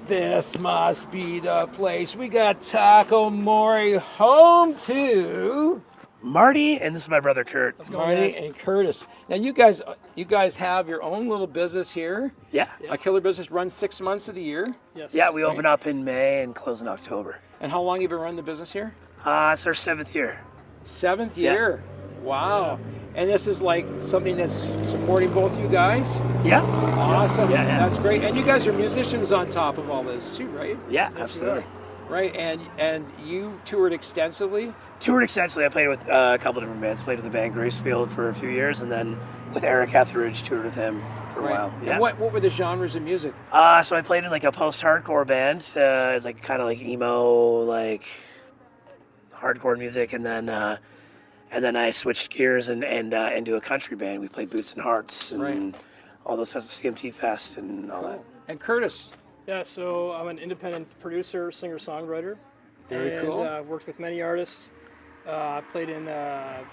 This must be the place. We got Taco Mori home to Marty, and this is my brother Kurt. Let's go, Marty guys. and Curtis. Now you guys have your own little business here. Yeah. A killer business runs 6 months of the year. Yes. Yeah, we open up in May and close in October. And how long have you been running the business here? It's our 7th year. 7th Yeah. year. Wow. And this is like something that's supporting both you guys? Yeah. Awesome. Yeah, yeah. That's great. And you guys are musicians on top of all this too, right? Yeah, absolutely. Right. And you toured extensively? Toured extensively. I played with a couple different bands. Played with the band Gracefield for a few years, and then with Eric Etheridge, toured with him for a while. Yeah. And what were the genres of music? So I played in like a post-hardcore band. It's like kind of like emo, like hardcore music, and then I switched gears and into a country band. We played Boots and Hearts and all those types of CMT Fest and all that. And Curtis? Yeah, so I'm an independent producer, singer-songwriter. Very cool. I've worked with many artists. I played in a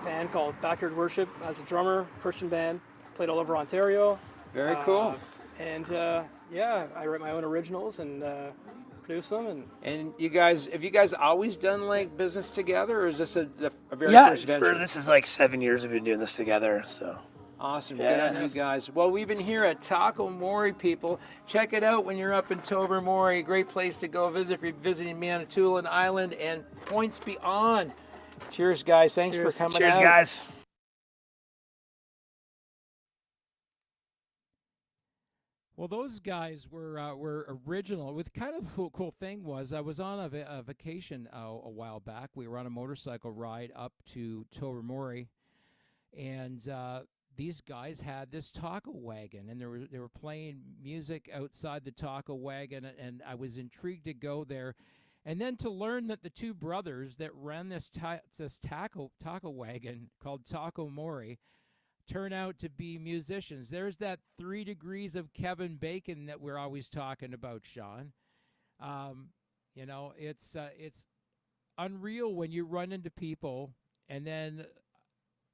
band called Backyard Worship as a drummer, Christian band. Played all over Ontario. Very cool. I write my own originals and produce them. And have you guys always done like business together, or is this a very first venture? This is like 7 years we've been doing this together, so. Awesome. Yeah. Good on you guys. Well, we've been here at Taco Mori, people. Check it out when you're up in Tobermory. Great place to go visit if you're visiting Manitoulin Island and points beyond. Cheers, guys. Thanks for coming out. Cheers, guys. Well, those guys were original. With kind of the cool thing was I was on a vacation a while back. We were on a motorcycle ride up to Tobermory, and these guys had this taco wagon, and they were playing music outside the taco wagon, and I was intrigued to go there, and then to learn that the two brothers that ran this taco wagon called Taco Mori turn out to be musicians. There's that 3 degrees of Kevin Bacon that we're always talking about, Sean. It's unreal when you run into people and then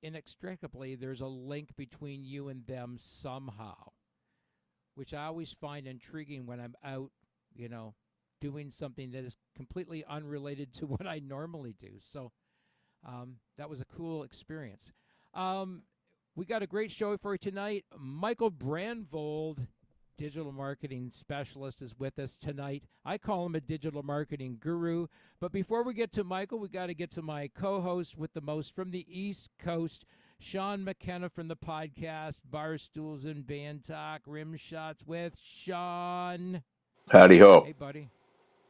inextricably there's a link between you and them somehow, which I always find intriguing when I'm out, doing something that is completely unrelated to what I normally do. So that was a cool experience. We got a great show for you tonight. Michael Brandvold, digital marketing specialist, is with us tonight. I call him a digital marketing guru. But before we get to Michael, we got to get to my co-host with the most from the East Coast, Sean McKenna from the podcast Barstools and Bandtalk, Rimshots with Sean. Howdy ho. Hey, buddy.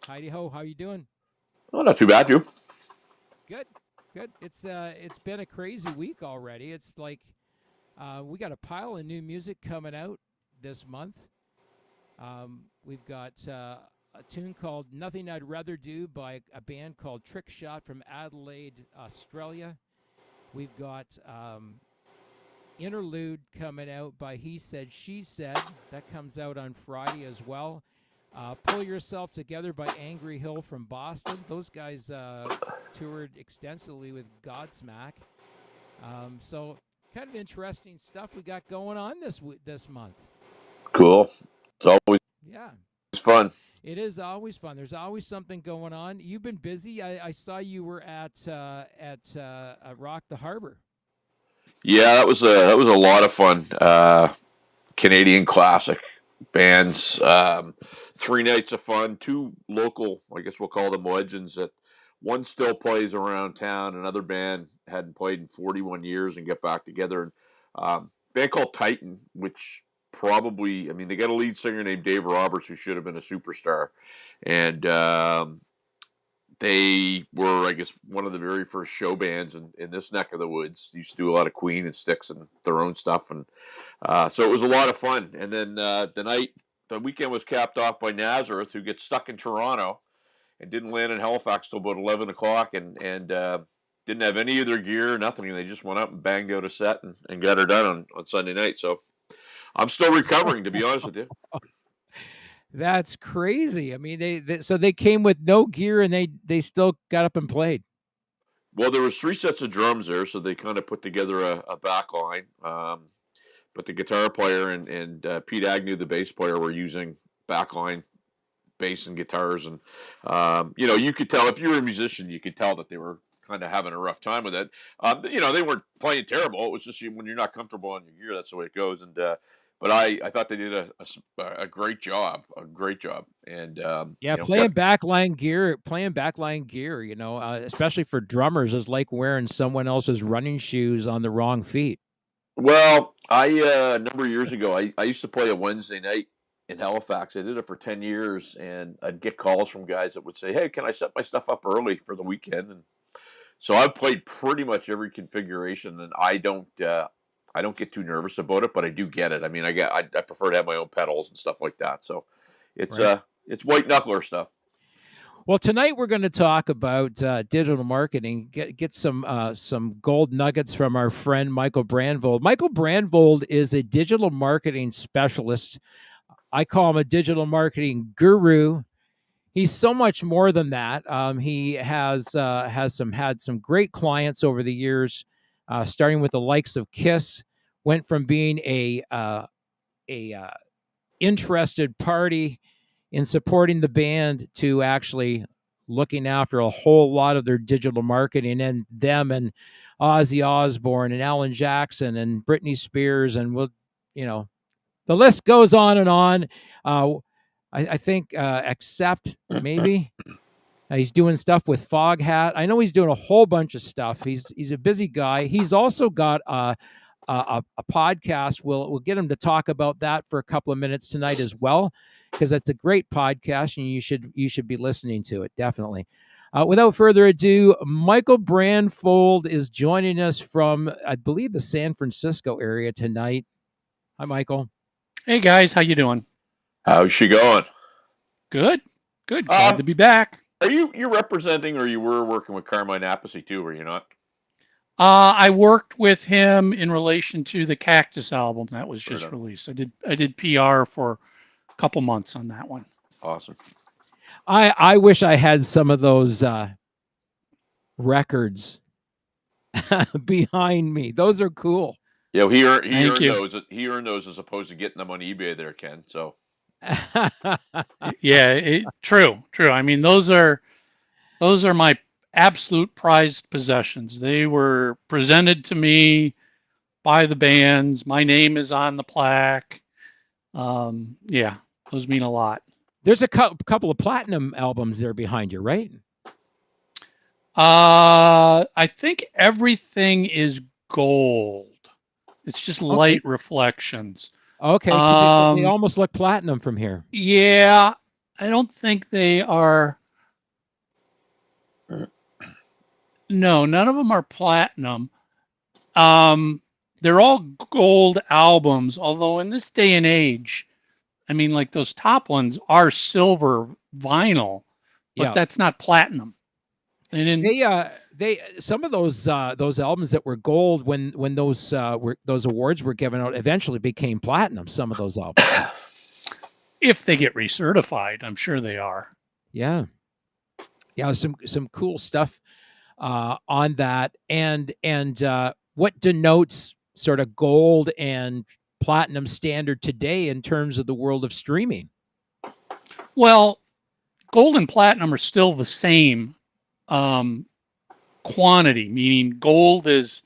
Howdy ho. How you doing? Oh, not too bad, you. Good. It's been a crazy week already. It's like we got a pile of new music coming out this month. We've got a tune called Nothing I'd Rather Do by a band called Trick Shot from Adelaide, Australia. We've got Interlude coming out by He Said, She Said. That comes out on Friday as well. Pull Yourself Together by Angry Hill from Boston. Those guys toured extensively with Godsmack. So kind of interesting stuff we got going on this month. Cool. It's always fun. It is always fun. There's always something going on. You've been busy. I saw you were at Rock the Harbor. Yeah, that was a lot of fun. Canadian classic bands. 3 nights of fun. 2 local, I guess we'll call them legends. That one still plays around town. Another band hadn't played in 41 years and get back together. Band called Titan, which probably, they got a lead singer named Dave Roberts who should have been a superstar. And they were, I guess, one of the very first show bands in this neck of the woods. They used to do a lot of Queen and Styx and their own stuff. And so it was a lot of fun. And then the weekend was capped off by Nazareth, who gets stuck in Toronto and didn't land in Halifax till about 11 o'clock and didn't have any of their gear, nothing. They just went up and banged out a set and got her done on Sunday night. So I'm still recovering, to be honest with you. That's crazy. They came with no gear and they still got up and played. Well, there was 3 sets of drums there, so they kind of put together a back line. But the guitar player and Pete Agnew, the bass player, were using backline bass and guitars, and you could tell if you were a musician, you could tell that they were kind of having a rough time with it. They weren't playing terrible. It was just when you're not comfortable on your gear, that's the way it goes. And but I thought they did a great job, And playing backline gear, especially for drummers, is like wearing someone else's running shoes on the wrong feet. Well, a number of years ago, I used to play a Wednesday night in Halifax. I did it for 10 years, and I'd get calls from guys that would say, "Hey, can I set my stuff up early for the weekend?" And so I've played pretty much every configuration, and I don't get too nervous about it, but I do get it. I mean, I prefer to have my own pedals and stuff like that. So it's Right. It's white knuckler stuff. Well, tonight we're going to talk about digital marketing. Get some gold nuggets from our friend Michael Brandvold. Michael Brandvold is a digital marketing specialist. I call him a digital marketing guru. He's so much more than that. He has had some great clients over the years, starting with the likes of Kiss. Went from being a interested party in supporting the band to actually looking after a whole lot of their digital marketing, and them and Ozzy Osbourne and Alan Jackson and Britney Spears, and the list goes on and on. I think except maybe he's doing stuff with Foghat. I know he's doing a whole bunch of stuff. He's a busy guy. He's also got a podcast. We'll get him to talk about that for a couple of minutes tonight as well, because it's a great podcast and you should be listening to it, definitely. Without further ado, Michael Brandvold is joining us from, I believe, the San Francisco area tonight. Hi, Michael. Hey guys, how you doing? How's she going? Good. Glad to be back. Are you're representing, or you were working with Carmine Appice too, were you not? I worked with him in relation to the Cactus album that was just released. I did PR for a couple months on that one. Awesome. I wish I had some of those records behind me. Those are cool. Yeah, he earned those as opposed to getting them on eBay there, Ken. So Yeah, true. I mean, those are my absolute prized possessions. They were presented to me by the bands. My name is on the plaque. Yeah, those mean a lot. There's a couple of platinum albums there behind you, right? I think everything is gold. It's just light reflections. Okay, because they almost look platinum from here. Yeah, I don't think they are. No, none of them are platinum. They're all gold albums, although in this day and age, I mean, like those top ones are silver vinyl, but that's not platinum. They didn't. Some of those albums that were gold when those awards were given out eventually became platinum. Some of those albums, if they get recertified, I'm sure they are. Yeah, some cool stuff on that. And what denotes sort of gold and platinum standard today in terms of the world of streaming? Well, gold and platinum are still the same quantity, meaning gold it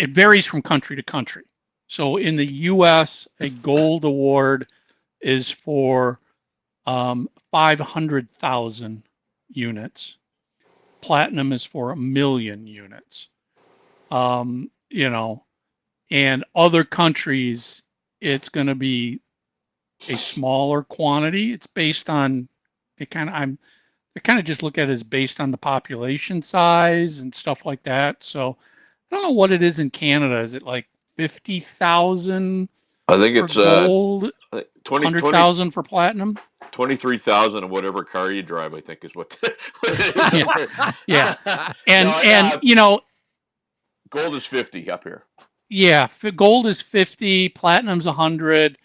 varies from country to country. So in the US, a gold award is for 500,000 units. Platinum is for 1 million units. And other countries, it's going to be a smaller quantity. It's based on they kind of just look at it as based on the population size and stuff like that. So I don't know what it is in Canada. Is it like 50,000? I think it's gold, 100,000 for platinum. 23,000 of whatever car you drive, I think, is what. Yeah. And gold is 50 up here. Yeah, gold is 50, platinum's 100.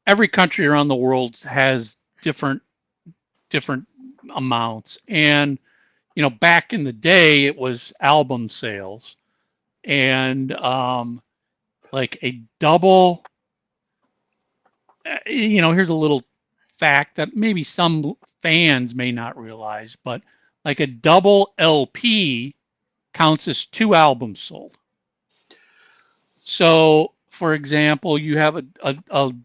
Every country around the world has different amounts. And back in the day, it was album sales, and like a double. Here's a little fact that maybe some fans may not realize, but like a double LP counts as 2 albums sold. So, for example, you have a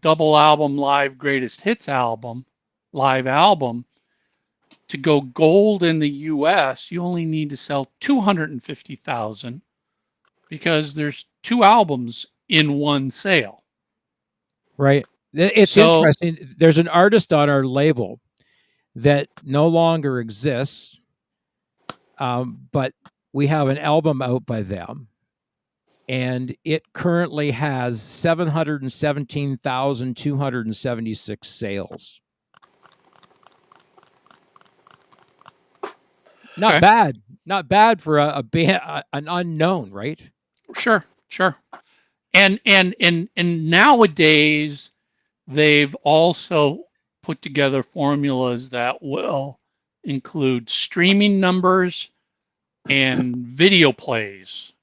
double album live greatest hits album, live album. To go gold in the US, you only need to sell 250,000 because there's 2 albums in one sale. Right. It's interesting. There's an artist on our label that no longer exists, but we have an album out by them, and it currently has 717,276 sales. Not bad. Not bad for a band, an unknown, right? Sure. And nowadays they've also put together formulas that will include streaming numbers and video plays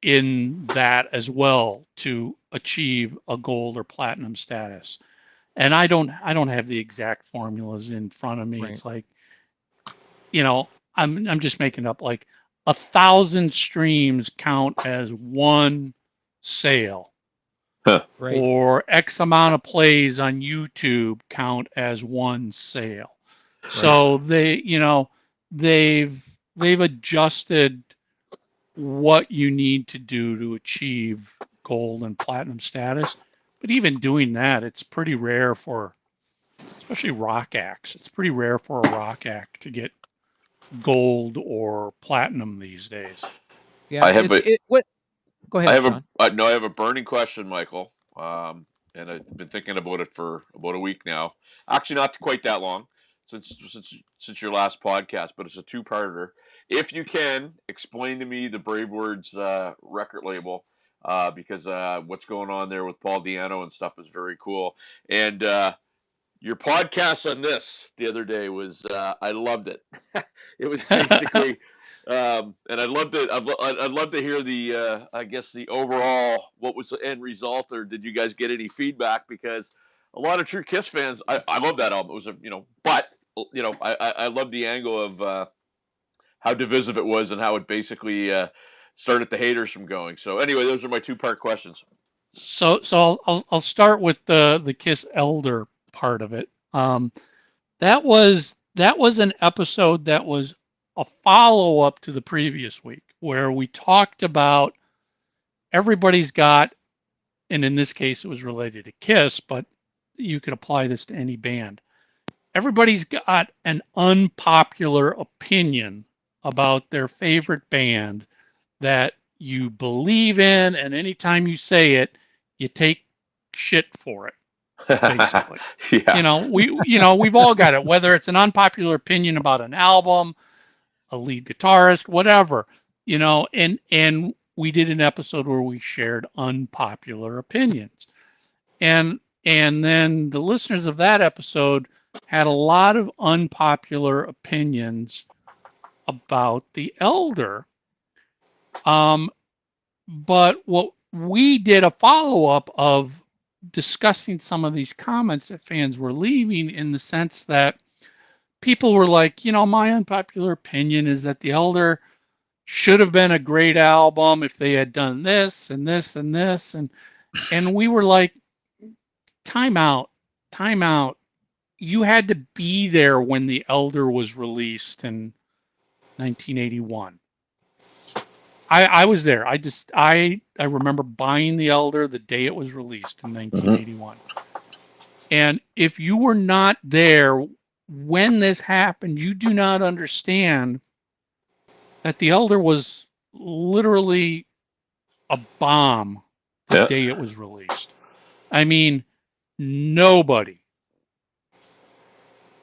in that as well to achieve a gold or platinum status. And I don't have the exact formulas in front of me. Right. It's like, I'm just making up, like 1,000 streams count as one sale. Huh. Right. Or X amount of plays on YouTube count as one sale. Right. So they've adjusted what you need to do to achieve gold and platinum status. But even doing that, it's pretty rare for, especially rock acts. It's pretty rare for a rock act to get gold or platinum these days. Yeah, go ahead, Sean. I have a burning question, Michael. And I've been thinking about it for about a week now. Actually, not quite that long since your last podcast, but it's a two-parter. If you can, explain to me the Brave Words record label, because what's going on there with Paul Di'Anno and stuff is very cool. And your podcast on this the other day was I loved it. It was basically, and I'd love to hear the I guess the overall, what was the end result, or did you guys get any feedback? Because a lot of true Kiss fans, I love that album. It was I love the angle of how divisive it was and how it basically started the haters from going. So anyway, those are my two-part questions. So I'll start with the Kiss Elder part of it. That was an episode that was a follow-up to the previous week, where we talked about everybody's got, and in this case it was related to Kiss, but you could apply this to any band. Everybody's got an unpopular opinion about their favorite band that you believe in, and anytime you say it, you take shit for it. Basically, yeah. We've all got it, whether it's an unpopular opinion about an album, a lead guitarist, whatever, and we did an episode where we shared unpopular opinions, and then the listeners of that episode had a lot of unpopular opinions about the Elder. But what we did a follow-up of discussing some of these comments that fans were leaving, in the sense that people were like, my unpopular opinion is that the Elder should have been a great album if they had done this and this and this, and we were like, time out. You had to be there when the Elder was released in 1981. I was there. I remember buying the Elder the day it was released in 1981. And if you were not there when this happened, you do not understand that the Elder was literally a bomb the day it was released. I mean, nobody,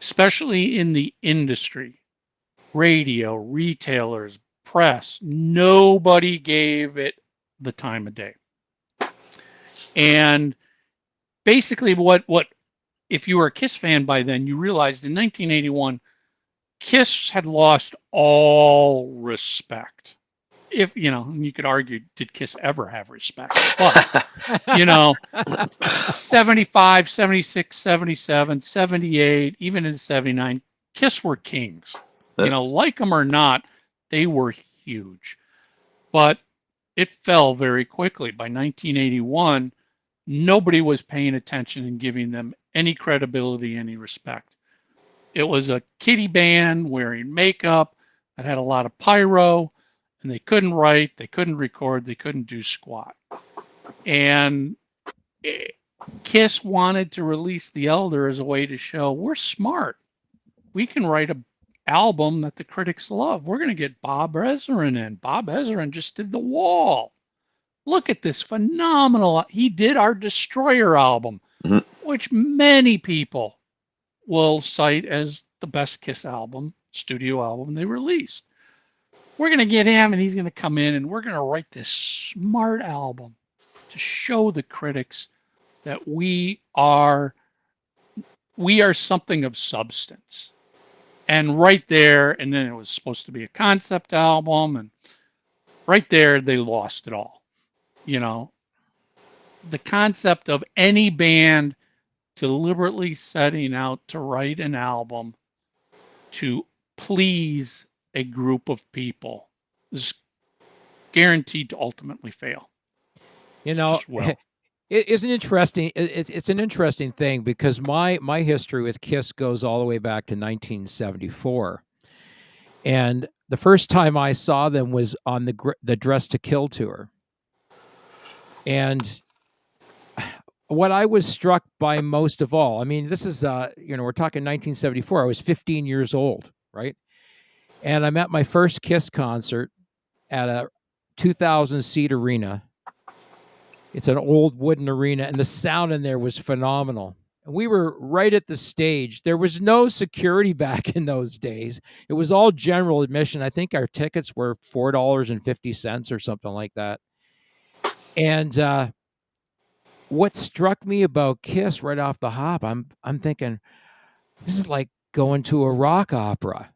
especially in the industry, radio, retailers, press, nobody gave it the time of day. And basically what if you were a Kiss fan by then, you realized in 1981 Kiss had lost all respect. if, you could argue, did Kiss ever have respect? But, 75, 76, 77, 78, even in 79, Kiss were kings. Like them or not, they were huge. But it fell very quickly. By 1981, nobody was paying attention and giving them any credibility, any respect. It was a kiddie band wearing makeup that had a lot of pyro, and they couldn't write, they couldn't record, they couldn't do squat. And Kiss wanted to release The Elder as a way to show we're smart. We can write an album that the critics love. We're going to get Bob Ezrin in. Bob Ezrin just did The Wall. Look at this phenomenal. He did our Destroyer album, which many people will cite as the best Kiss album, studio album they released. We're going to get him, and he's going to come in, and we're going to write this smart album to show the critics that we are something of substance. And right there, and then it was supposed to be a concept album, and right there they lost it all. The concept of any band deliberately setting out to write an album to please a group of people is guaranteed to ultimately fail. It's an interesting thing because my history with Kiss goes all the way back to 1974, and the first time I saw them was on the Dress to Kill tour. And what I was struck by most of all, I mean, this is we're talking 1974. I was 15 years old, right? And I'm at my first Kiss concert at a 2,000-seat arena. It's an old wooden arena, and the sound in there was phenomenal. And we were right at the stage. There was no security back in those days. It was all general admission. I think our tickets were $4.50 or something like that. And what struck me about Kiss right off the hop, I'm thinking, this is like going to a rock opera.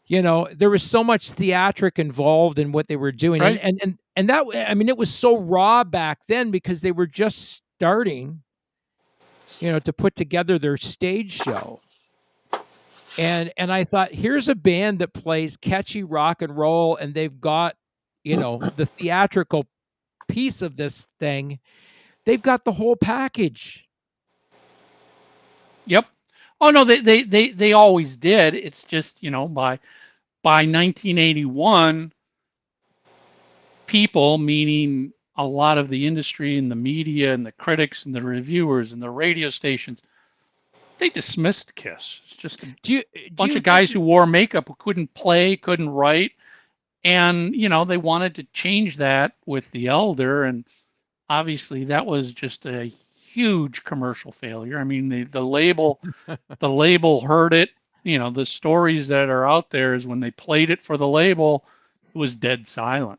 There was so much theatric involved in what they were doing. Right. And that, I mean, it was so raw back then because they were just starting, to put together their stage show. And I thought, here's a band that plays catchy rock and roll, and they've got, the theatrical piece of this thing. They've got the whole package. Yep. Oh no, they always did. It's just, by 1981, people, meaning a lot of the industry and the media and the critics and the reviewers and the radio stations, they dismissed Kiss. It's just a bunch of guys who wore makeup, who couldn't play, couldn't write. And, they wanted to change that with The Elder. And obviously that was just a huge commercial failure. I mean, the label heard it. The stories that are out there is when they played it for the label, it was dead silent.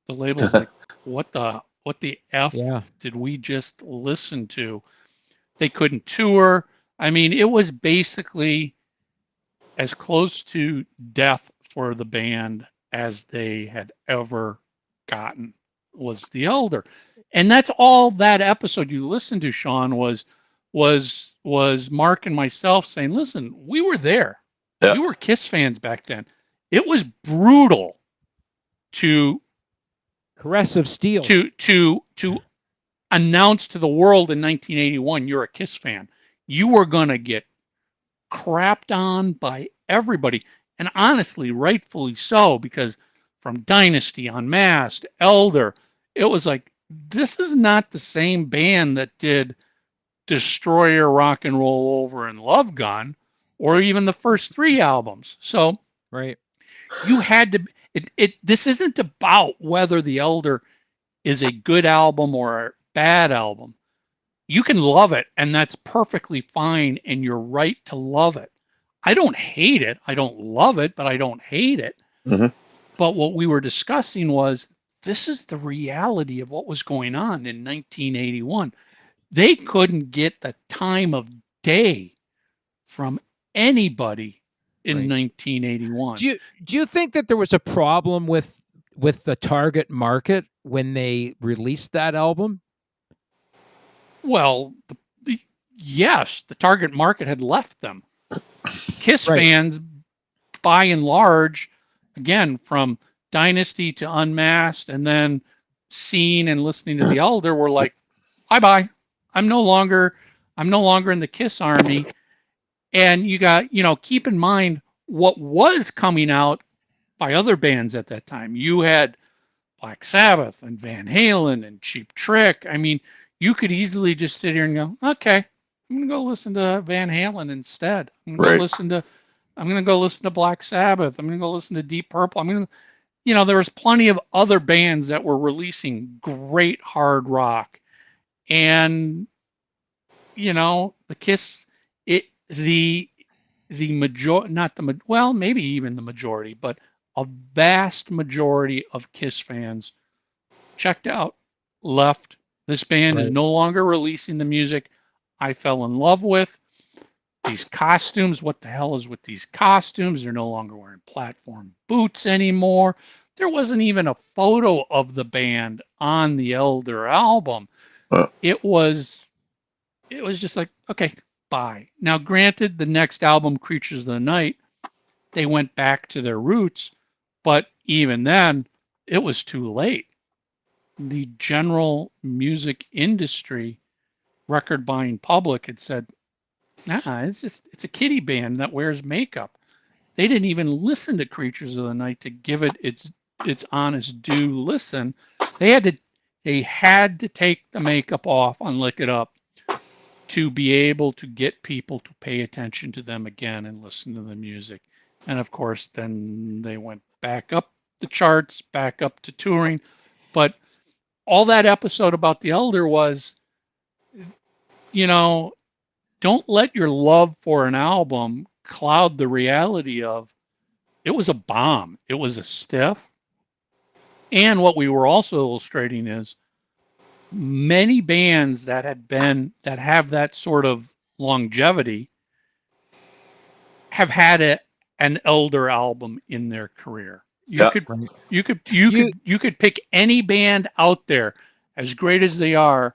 The label's like, what the F did we just listen to? They couldn't tour. I mean, it was basically as close to death for the band as they had ever gotten, was The Elder. And that's all that episode you listened to, Sean, was Mark and myself saying, listen, we were there. Yeah. We were Kiss fans back then. It was brutal to Caressive Steel to announce to the world in 1981 you're a Kiss fan. You were going to get crapped on by everybody. And honestly, rightfully so, because from Dynasty, Unmasked, Elder, it was like, this is not the same band that did Destroyer, Rock and Roll Over, and Love Gun, or even the first three albums. So right, you had to, this isn't about whether The Elder is a good album or a bad album. You can love it, and that's perfectly fine, and you're right to love it. I don't hate it. I don't love it, but I don't hate it. Mm-hmm. But what we were discussing was, this is the reality of what was going on in 1981. They couldn't get the time of day from anybody in Right. 1981. Do you think that there was a problem with the target market when they released that album? Well, yes, the target market had left them. Kiss Right. fans, by and large, again, from Dynasty to Unmasked and then seeing and listening to The Elder, were like, bye. I'm no longer in the Kiss army. And you got, keep in mind what was coming out by other bands at that time. You had Black Sabbath and Van Halen and Cheap Trick. I mean, you could easily just sit here and go, okay, I'm gonna go listen to Van Halen instead. I'm gonna go listen to Black Sabbath. I'm gonna go listen to Deep Purple. There was plenty of other bands that were releasing great hard rock, and the Kiss, the majority, maybe even the majority, but a vast majority of Kiss fans checked out, left. This band is no longer releasing the music I fell in love with. These costumes, what the hell is with these costumes? They're no longer wearing platform boots anymore. There wasn't even a photo of the band on the Elder album. It was just like, okay, bye. Now, granted, the next album, Creatures of the Night, they went back to their roots, but even then, it was too late. The general music industry, record buying public, had said, nah, it's a kiddie band that wears makeup. They didn't even listen to Creatures of the Night to give it its honest due listen. They had to take the makeup off on Lick It Up to be able to get people to pay attention to them again and listen to the music. And of course, then they went back up the charts, back up to touring. But all that episode about the Elder was, don't let your love for an album cloud the reality of it was a bomb. It was a stiff. And what we were also illustrating is many bands that have that sort of longevity have had an Elder album in their career. You could pick any band out there, as great as they are.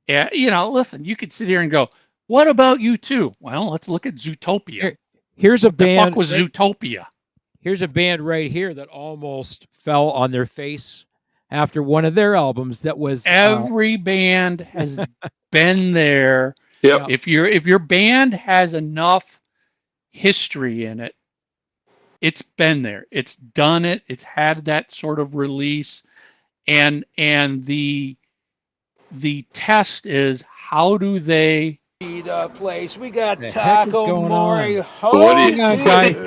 Listen, you could sit here and go, what about U2? Well, let's look at Zootopia. Here's a band. What the fuck was Zootopia? Here's a band right here that almost fell on their face after one of their albums. That was every band has been there. Yep. If your band has enough history in it, it's been there. It's done it. It's had that sort of release, and the test is, how do they place? We got The heck is Taco going Mori. What do you- Hang on, guys.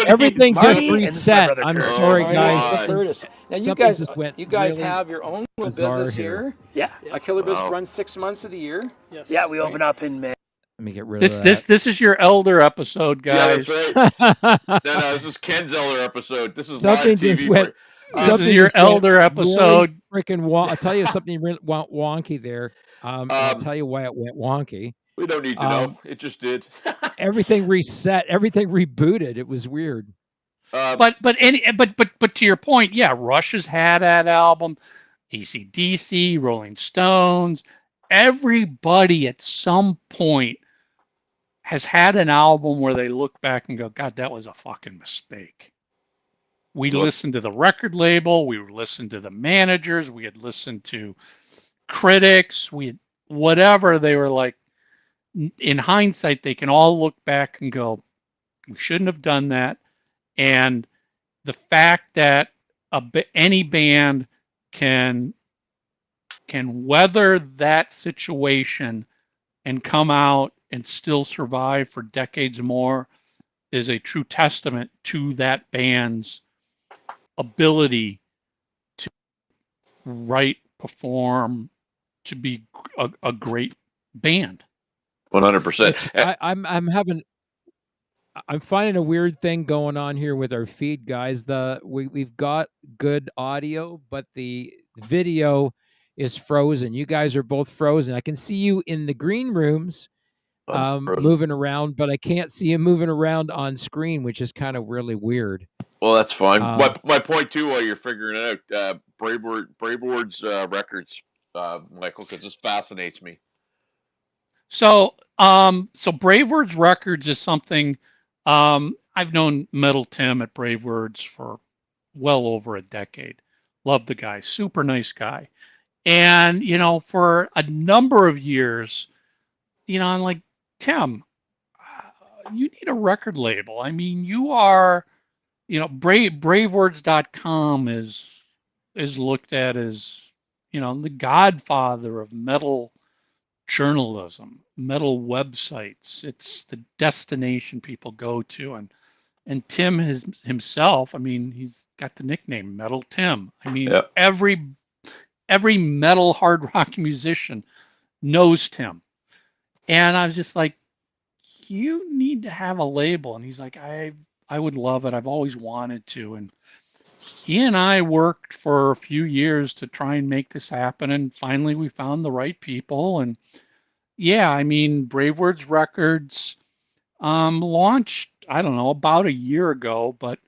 Everything just Marty and this is my reset. brother I'm Curtis. sorry, Marty guys. God. Curtis. Now you something guys, just went really have your own little bizarre business here. here. Yeah. Killer Business Wow. runs 6 months of the year. Yes. Yeah, we open up in May. Let me get rid of this is your Elder episode, Yeah, guys. that's right. that. No, this is Ken's Elder episode. This is Something live just TV. went- This Something is your just went Elder episode. Freaking I'll tell you something wonky there. I'll tell you why it went wonky. We don't need to know. It just did. Everything reset. Everything rebooted. It was weird. But to your point, yeah, Rush has had that album, AC/DC, Rolling Stones, everybody at some point has had an album where they look back and go, God, that was a fucking mistake. We listened to the record label, we listened to the managers, we had listened to critics, whatever. They were like, in hindsight, they can all look back and go, we shouldn't have done that. And the fact that any band can weather that situation and come out and still survive for decades more is a true testament to that band's ability to write, perform, to be a great band. 100%. I'm finding a weird thing going on here with our feed, guys. We've got good audio, but the video is frozen. You guys are both frozen. I can see you in the green rooms, moving around, but I can't see him moving around on screen, which is kind of really weird. Well, that's fine. My point too, while you're figuring it out, Braveward's records, Michael, because this fascinates me. So Brave Words Records is something I've known Metal Tim at Brave Words for well over a decade. Love the guy, super nice guy. And, for a number of years, I'm like, Tim, you need a record label. I mean, you are, bravewords.com is looked at as, the godfather of metal journalism, metal websites. It's the destination people go to. And Tim himself, I mean, he's got the nickname Metal Tim. I mean, Yep. every metal hard rock musician knows Tim. And I was just like, you need to have a label. And he's like, I would love it. I've always wanted to. And he and I worked for a few years to try and make this happen. And finally we found the right people. And yeah, I mean, Brave Words Records launched, I don't know, about a year ago, but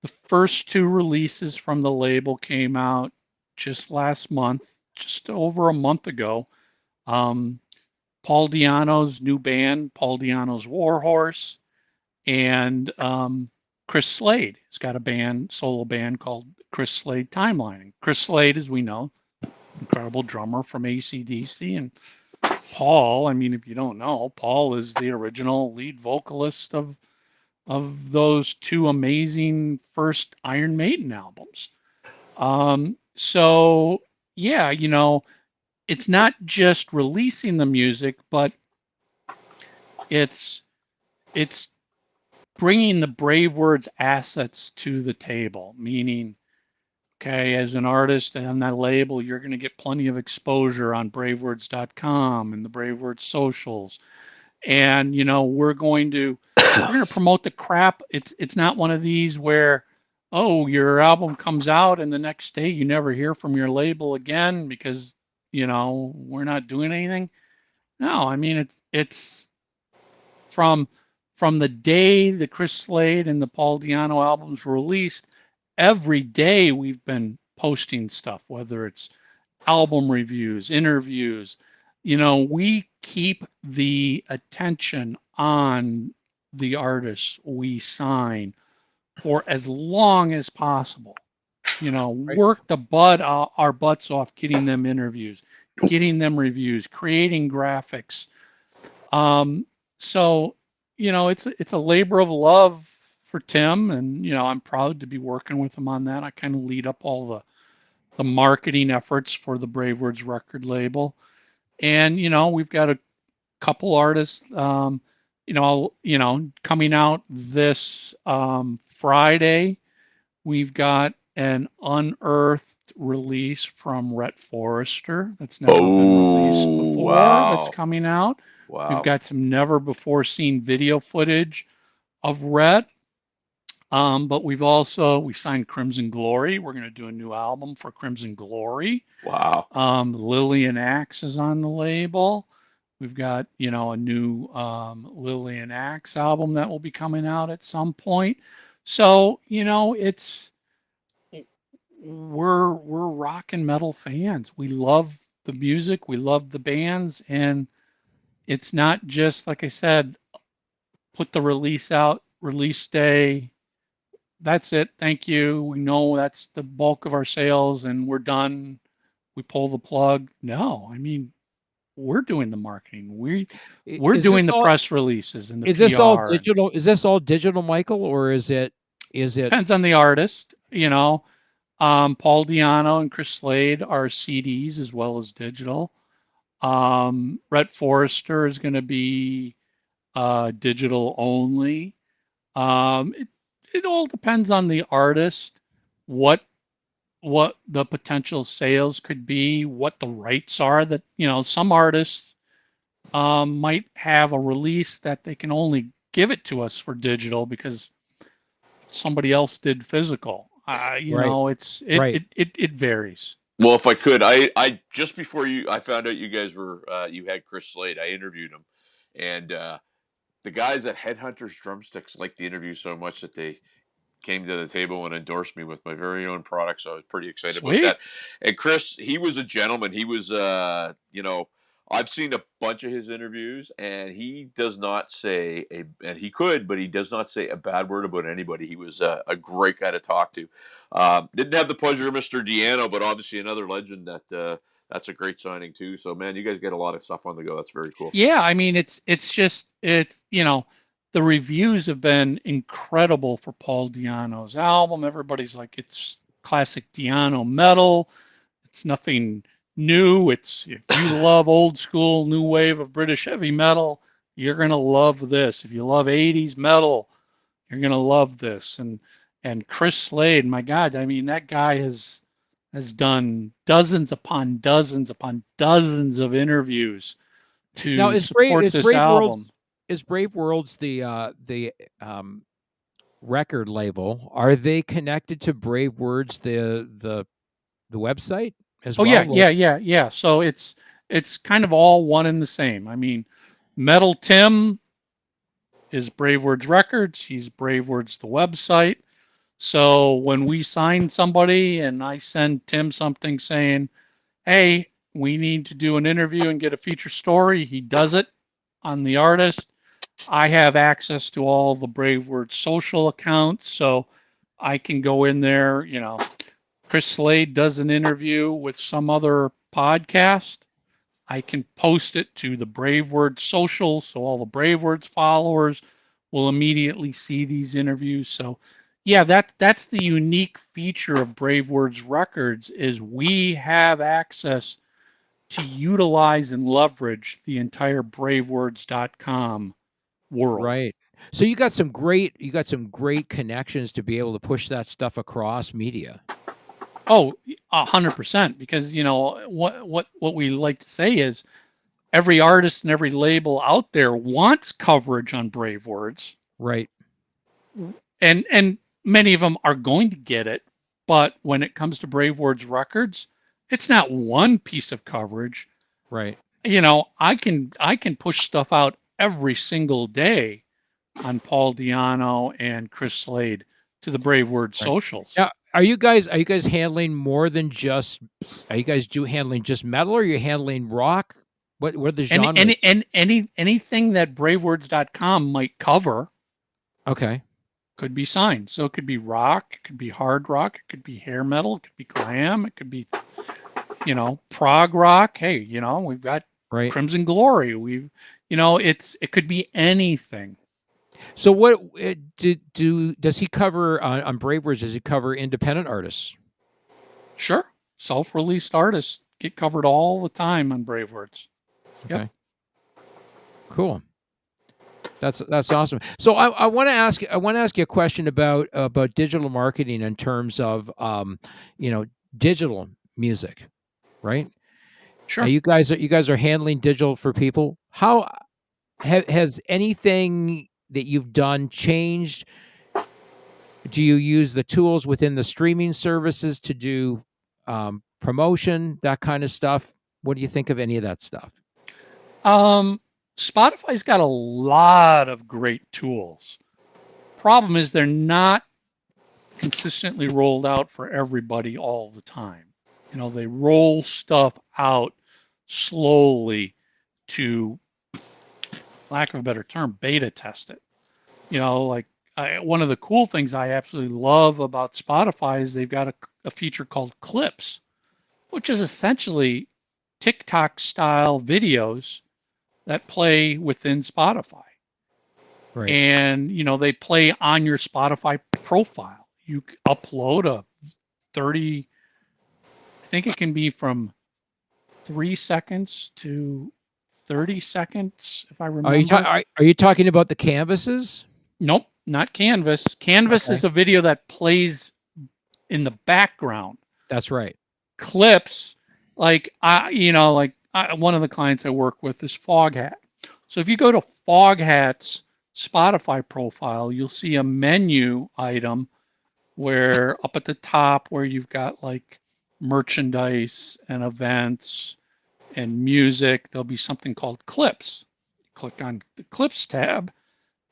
the first two releases from the label came out just last month, just over a month ago. Paul Di'Anno's new band, Paul Di'Anno's Warhorse, and Chris Slade has got a solo band called Chris Slade Timelining. Chris Slade, as we know, incredible drummer from AC/DC, and Paul, I mean, if you don't know, Paul is the original lead vocalist of those two amazing first Iron Maiden albums. So yeah, it's not just releasing the music, but it's bringing the Brave Words assets to the table, meaning, okay, as an artist and on that label, you're going to get plenty of exposure on bravewords.com and the Brave Words socials. And, we're going to promote the crap. It's not one of these where, oh, your album comes out and the next day you never hear from your label again because, we're not doing anything. No, I mean, it's from the day the Chris Slade and the Paul Di'Anno albums were released, every day we've been posting stuff, whether it's album reviews, interviews. We keep the attention on the artists we sign for as long as possible. Right. Work our butts off getting them interviews, getting them reviews, creating graphics. So, it's a labor of love for Tim, and I'm proud to be working with him on that. I kind of lead up all the marketing efforts for the Brave Words record label, and we've got a couple artists, coming out this Friday. We've got an unearthed release from Rhett Forrester that's never been released before. Wow. That's coming out. Wow. We've got some never before seen video footage of Rhett. But we signed Crimson Glory. We're going to do a new album for Crimson Glory. Wow. Lillian Axe is on the label. We've got, a new Lillian Axe album that will be coming out at some point. So, we're rock and metal fans. We love the music, we love the bands, and it's not just, like I said, put the release out, release day, that's it, thank you, we know that's the bulk of our sales and we're done, we pull the plug. No, I mean, we're doing the marketing, we're doing the press releases and the Is PR. this all digital? Is this all digital, Michael, or is it Depends on the artist. Paul Di'Anno and Chris Slade are CDs as well as digital. Rhett Forrester is going to be digital only. It all depends on the artist, what the potential sales could be, what the rights are. That some artists might have a release that they can only give it to us for digital because somebody else did physical. It varies. Well, if I could, I just before I found out you guys were you had Chris Slade, I interviewed him, And the guys at Headhunters Drumsticks liked the interview so much that they came to the table and endorsed me with my very own product. So I was pretty excited about Sweet. that. And Chris, he was a gentleman. He was, I've seen a bunch of his interviews, and he does not say and he could, but he does not say a bad word about anybody. He was a great guy to talk to. Didn't have the pleasure of Mr. Deano, but obviously another legend that's a great signing too. So man, you guys get a lot of stuff on the go. That's very cool. Yeah, I mean, the reviews have been incredible for Paul Di'Anno's album. Everybody's like, it's classic Di'Anno metal. It's nothing new. If you love old school, new wave of British heavy metal, you're gonna love this. If you love 80s metal, you're gonna love this. And Chris Slade, my God, I mean, that guy has done dozens upon dozens upon dozens of interviews Now, to support this album. Is Brave Worlds the record label? Are they connected to Brave Words, the website as well? Yeah. So it's kind of all one and the same. I mean, Metal Tim is Brave Words Records. He's Brave Words the website. So when we sign somebody and I send Tim something saying, hey, we need to do an interview and get a feature story, he does it on the artist. I have access to all the Brave Words social accounts, so I can go in there. Chris Slade does an interview with some other podcast. I can post it to the Brave Words social, so all the Brave Words followers will immediately see these interviews. So yeah, that's the unique feature of Brave Words Records, is we have access to utilize and leverage the entire bravewords.com world. Right. So you got some great connections to be able to push that stuff across media. Oh, 100%. Because what we like to say is every artist and every label out there wants coverage on Brave Words. Right. And many of them are going to get it, but when it comes to Brave Words Records, it's not one piece of coverage. Right. I can push stuff out every single day on Paul Di'Anno and Chris Slade to the Brave Words socials. Now, are you guys handling more than just? Are you guys handling just metal, or are you handling rock? What are the genres? Anything that bravewords.com might cover. Okay. Could be signed. So it could be rock, it could be hard rock, it could be hair metal, it could be glam, it could be, prog rock. Hey, we've got Crimson Glory. It could be anything. So what does he cover on Brave Words? Does he cover independent artists? Sure. Self-released artists get covered all the time on Brave Words. Okay. Yep. Cool. That's awesome. So I want to ask you a question about digital marketing in terms of digital music, right? Sure. Now you guys are handling digital for people. How has anything that you've done changed? Do you use the tools within the streaming services to do promotion, that kind of stuff? What do you think of any of that stuff? Spotify's got a lot of great tools. Problem is they're not consistently rolled out for everybody all the time. They roll stuff out slowly to, lack of a better term, beta test it. One of the cool things I absolutely love about Spotify is they've got a feature called Clips, which is essentially TikTok style videos that play within Spotify. Right. And, they play on your Spotify profile. You upload a 30, I think it can be from 3 seconds to 30 seconds, if I remember. Are you talking about the canvases? Nope, not Canvas. Canvas is a video that plays in the background. That's right. Clips, one of the clients I work with is Foghat. So if you go to Foghat's Spotify profile, you'll see a menu item where up at the top where you've got like merchandise and events and music, there'll be something called Clips. click on the Clips tab,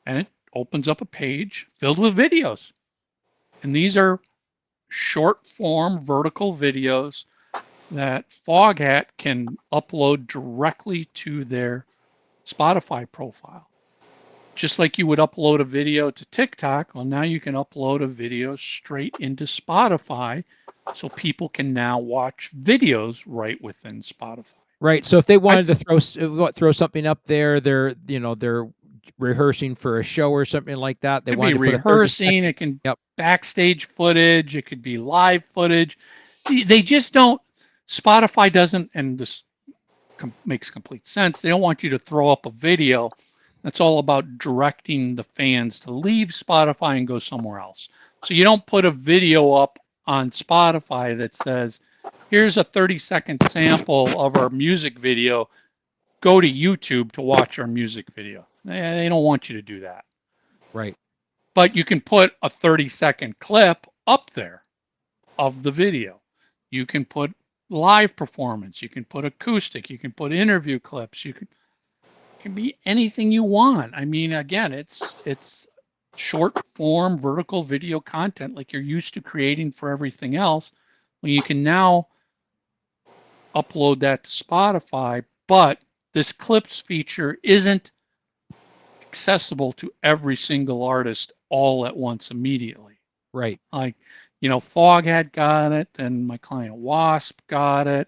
and it opens up a page filled with videos. And these are short form vertical videos that Foghat can upload directly to their Spotify profile. Just like you would upload a video to TikTok, well, now you can upload a video straight into Spotify, so people can now watch videos right within Spotify. Right. So if they wanted to throw something up there, they're rehearsing for a show or something like that. They It could wanted be to put rehearsing. It can backstage footage. It could be live footage. They just don't. Spotify doesn't, and this makes complete sense. They don't want you to throw up a video. That's all about directing the fans to leave Spotify and go somewhere else. So you don't put a video up on Spotify that says, here's a 30-second sample of our music video. Go to YouTube to watch our music video. They don't want you to do that. Right. But you can put a 30-second clip up there of the video. You can put live performance. You can put acoustic. You can put interview clips. It can be anything you want. I mean, again, it's short form vertical video content like you're used to creating for everything else. Well, you can now upload that to Spotify, but this clips feature isn't accessible to every single artist all at once immediately. Right. Like, Foghat got it, and my client Wasp got it.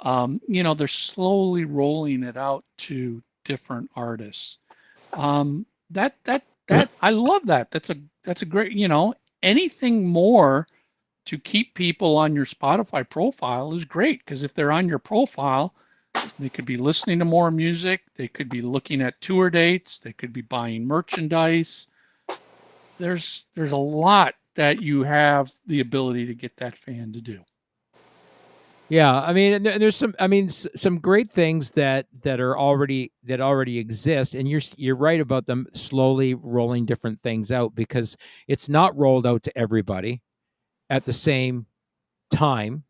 They're slowly rolling it out to different artists. That I love that. That's a great, anything more to keep people on your Spotify profile is great, because if they're on your profile, they could be listening to more music. They could be looking at tour dates. They could be buying merchandise. There's a lot that you have the ability to get that fan to do. Yeah, I mean, there's some great things that already exist, and you're right about them slowly rolling different things out, because it's not rolled out to everybody at the same time.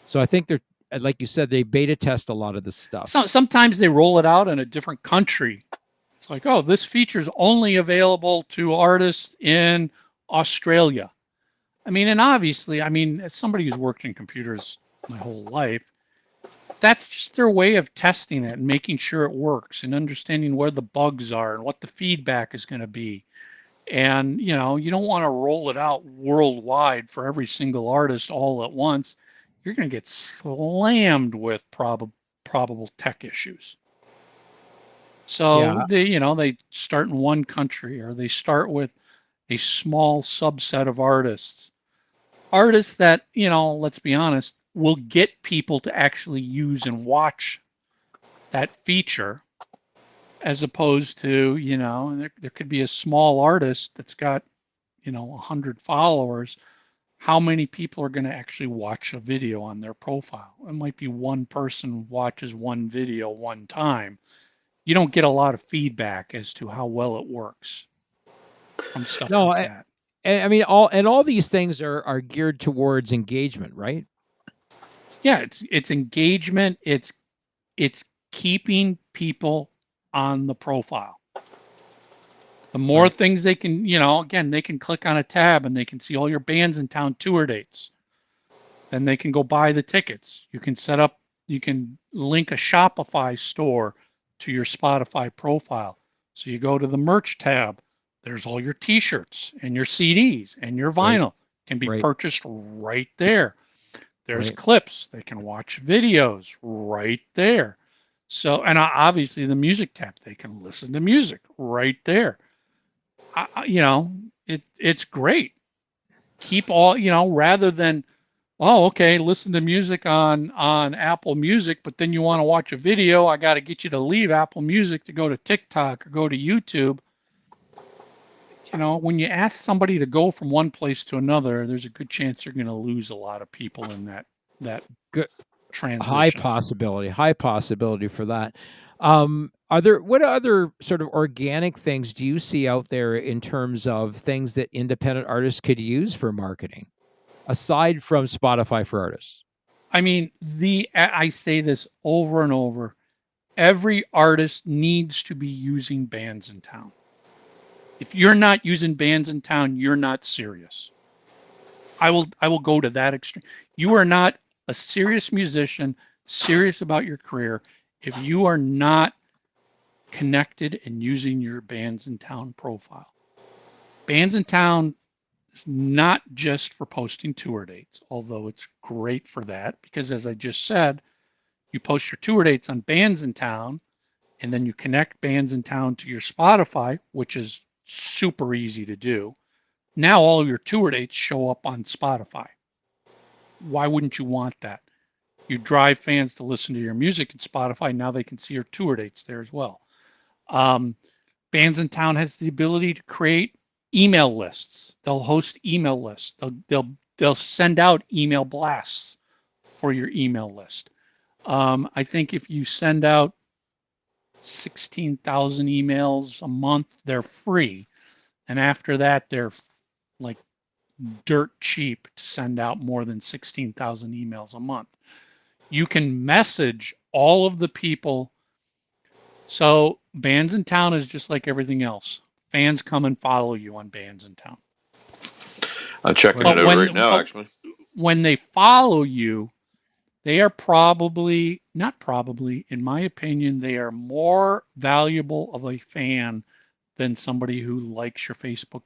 So I think they're, like you said, they beta test a lot of the stuff. Sometimes they roll it out in a different country. It's like, oh, this feature is only available to artists in Australia. I mean, and obviously, as somebody who's worked in computers my whole life, that's just their way of testing it and making sure it works and understanding where the bugs are and what the feedback is going to be. And, you don't want to roll it out worldwide for every single artist all at once. You're going to get slammed with probable tech issues. So they start in one country, or they start with a small subset of artists that, let's be honest, will get people to actually use and watch that feature, as opposed to, there could be a small artist that's got, 100 followers. How many people are going to actually watch a video on their profile? It might be one person watches one video one time. You don't get a lot of feedback as to how well it works from stuff like that. I mean, all these things are geared towards engagement, right? Yeah, it's engagement. It's keeping people on the profile. The more things they can, again, they can click on a tab and they can see all your bands in town tour dates. Then they can go buy the tickets. You can link a Shopify store to your Spotify profile. So you go to the merch tab. There's all your t-shirts and your CDs and your vinyl can be purchased right there. There's clips. They can watch videos right there. So, and obviously the music tab, they can listen to music right there. It's great. Keep all, rather than, listen to music on Apple Music, but then you want to watch a video, I got to get you to leave Apple Music to go to TikTok or go to YouTube. When you ask somebody to go from one place to another, there's a good chance you're going to lose a lot of people in that good transition. High possibility for that. What other sort of organic things do you see out there in terms of things that independent artists could use for marketing, aside from Spotify for artists? I mean, I say this over and over. Every artist needs to be using Bands in Town. If you're not using Bands in Town, you're not serious. I will go to that extreme. You are not a serious musician, serious about your career, if you are not connected and using your Bands in Town profile. Bands in Town is not just for posting tour dates, although it's great for that because, as I just said, you post your tour dates on Bands in Town, and then you connect Bands in Town to your Spotify, which is super easy to do. Now all your tour dates show up on Spotify. Why wouldn't you want that? You drive fans to listen to your music in Spotify. Now they can see your tour dates there as well. Bands in Town has the ability to create email lists. They'll host email lists. They'll send out email blasts for your email list. I think if you send out 16,000 emails a month, they're free. And after that, they're like dirt cheap to send out more than 16,000 emails a month. You can message all of the people. So Bands in Town is just like everything else. Fans come and follow you on Bands in Town. I'm checking it out right now, actually. When they follow you, they are probably, not probably, in my opinion, they are more valuable of a fan than somebody who likes your Facebook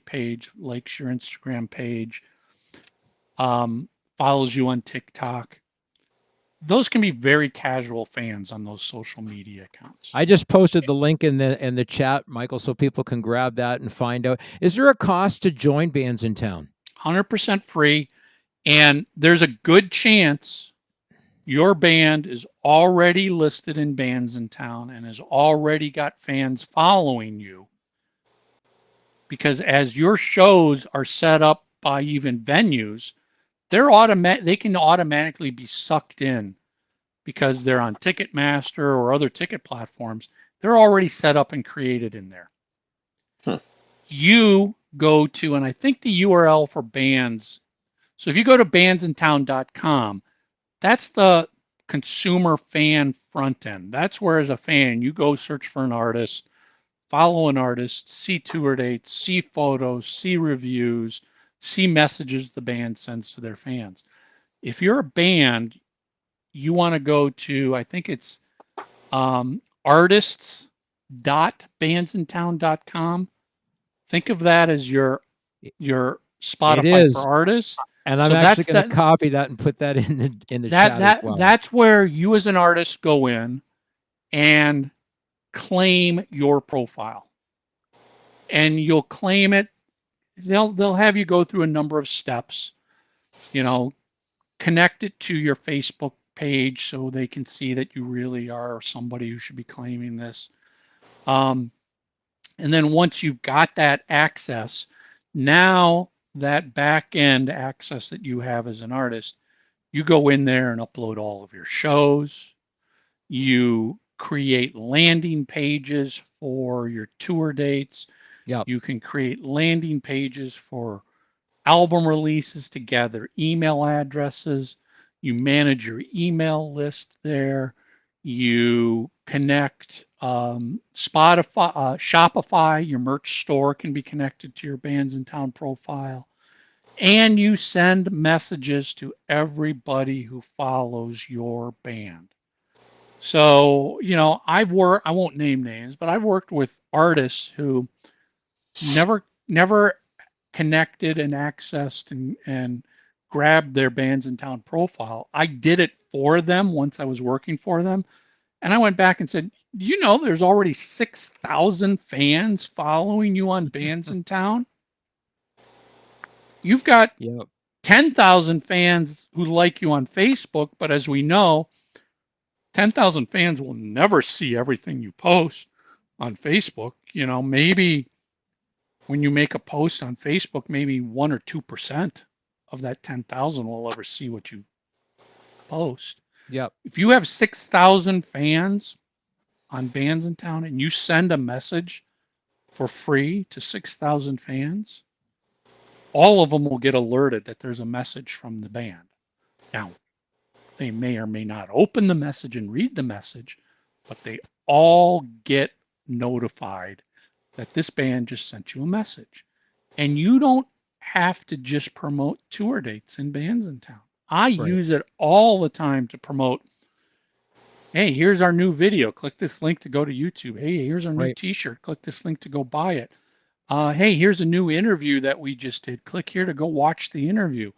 page, likes your Instagram page, follows you on TikTok. Those can be very casual fans on those social media accounts. I just posted the link in the chat, Michael, so people can grab that and find out. Is there a cost to join Bands in Town? 100% free, and there's a good chance your band is already listed in Bands in Town and has already got fans following you, because as your shows are set up by even venues, they can automatically be sucked in because they're on Ticketmaster or other ticket platforms. They're already set up and created in there. You go to, and I think the URL for bands, so if you go to bandsintown.com, that's the consumer fan front end. That's where, as a fan, you go search for an artist, follow an artist, see tour dates, see photos, see reviews, see messages the band sends to their fans. If you're a band, you want to go to, I think it's artists.bandsintown.com. Think of that as your Spotify for artists. And I'm actually going to copy that and put that in the chat as well. That's where you as an artist go in and claim your profile. And you'll claim it. They'll have you go through a number of steps. Connect it to your Facebook page so they can see that you really are somebody who should be claiming this. And then once you've got that access, now that back end access that you have as an artist, you go in there and upload all of your shows. You create landing pages for your tour dates. Yep. You can create landing pages for album releases to gather email addresses. You manage your email list there. You connect Spotify, Shopify, your merch store can be connected to your Bands in Town profile. And you send messages to everybody who follows your band. So, I won't name names, but I've worked with artists who never connected and accessed and grabbed their Bands in Town profile. I did it for them once I was working for them. And I went back and said, there's already 6,000 fans following you on Bands in Town? You've got 10,000 fans who like you on Facebook, but as we know, 10,000 fans will never see everything you post on Facebook. Maybe when you make a post on Facebook, maybe 1 or 2% of that 10,000 will ever see what you post. Yep. If you have 6,000 fans on Bands in Town and you send a message for free to 6,000 fans, all of them will get alerted that there's a message from the band. Now, they may or may not open the message and read the message, but they all get notified that this band just sent you a message. And you don't have to just promote tour dates and bands in town. I use it all the time to promote, hey, here's our new video. Click this link to go to YouTube. Hey, here's our new t-shirt. Click this link to go buy it. Hey, here's a new interview that we just did. Click here to go watch the interview.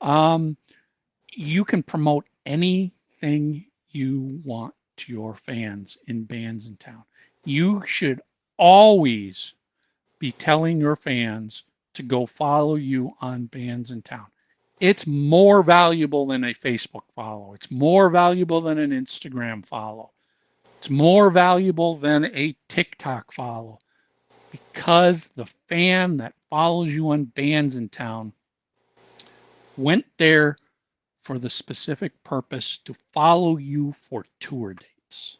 You can promote anything you want to your fans in bands in town. You should always be telling your fans to go follow you on bands in town. It's more valuable than a Facebook follow. It's more valuable than an Instagram follow. It's more valuable than a TikTok follow, because the fan that follows you on bands in town went there for the specific purpose to follow you for tour dates.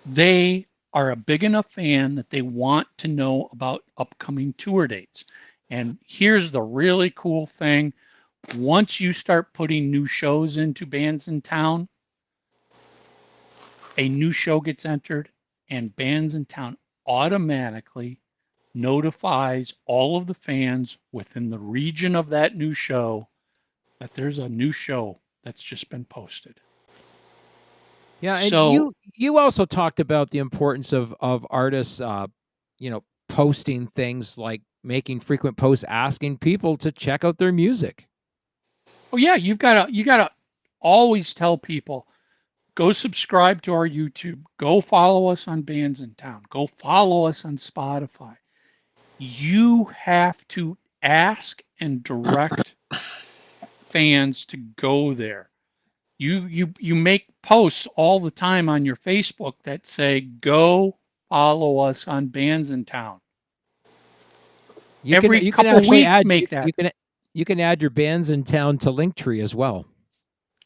They are a big enough fan that they want to know about upcoming tour dates. And here's the really cool thing. Once you start putting new shows into bands in town, a new show gets entered, and bands in town automatically notifies all of the fans within the region of that new show that there's a new show that's just been posted. Yeah, and So, you also talked about the importance of artists, posting things, like making frequent posts, asking people to check out their music. oh yeah, you gotta always tell people, go subscribe to our YouTube, go follow us on Bands in Town, go follow us on Spotify. You have to ask and direct fans to go there. You make posts all the time on your Facebook that say, go follow us on Bands in Town. Every couple weeks, make that. You can add your bands in town to Linktree as well.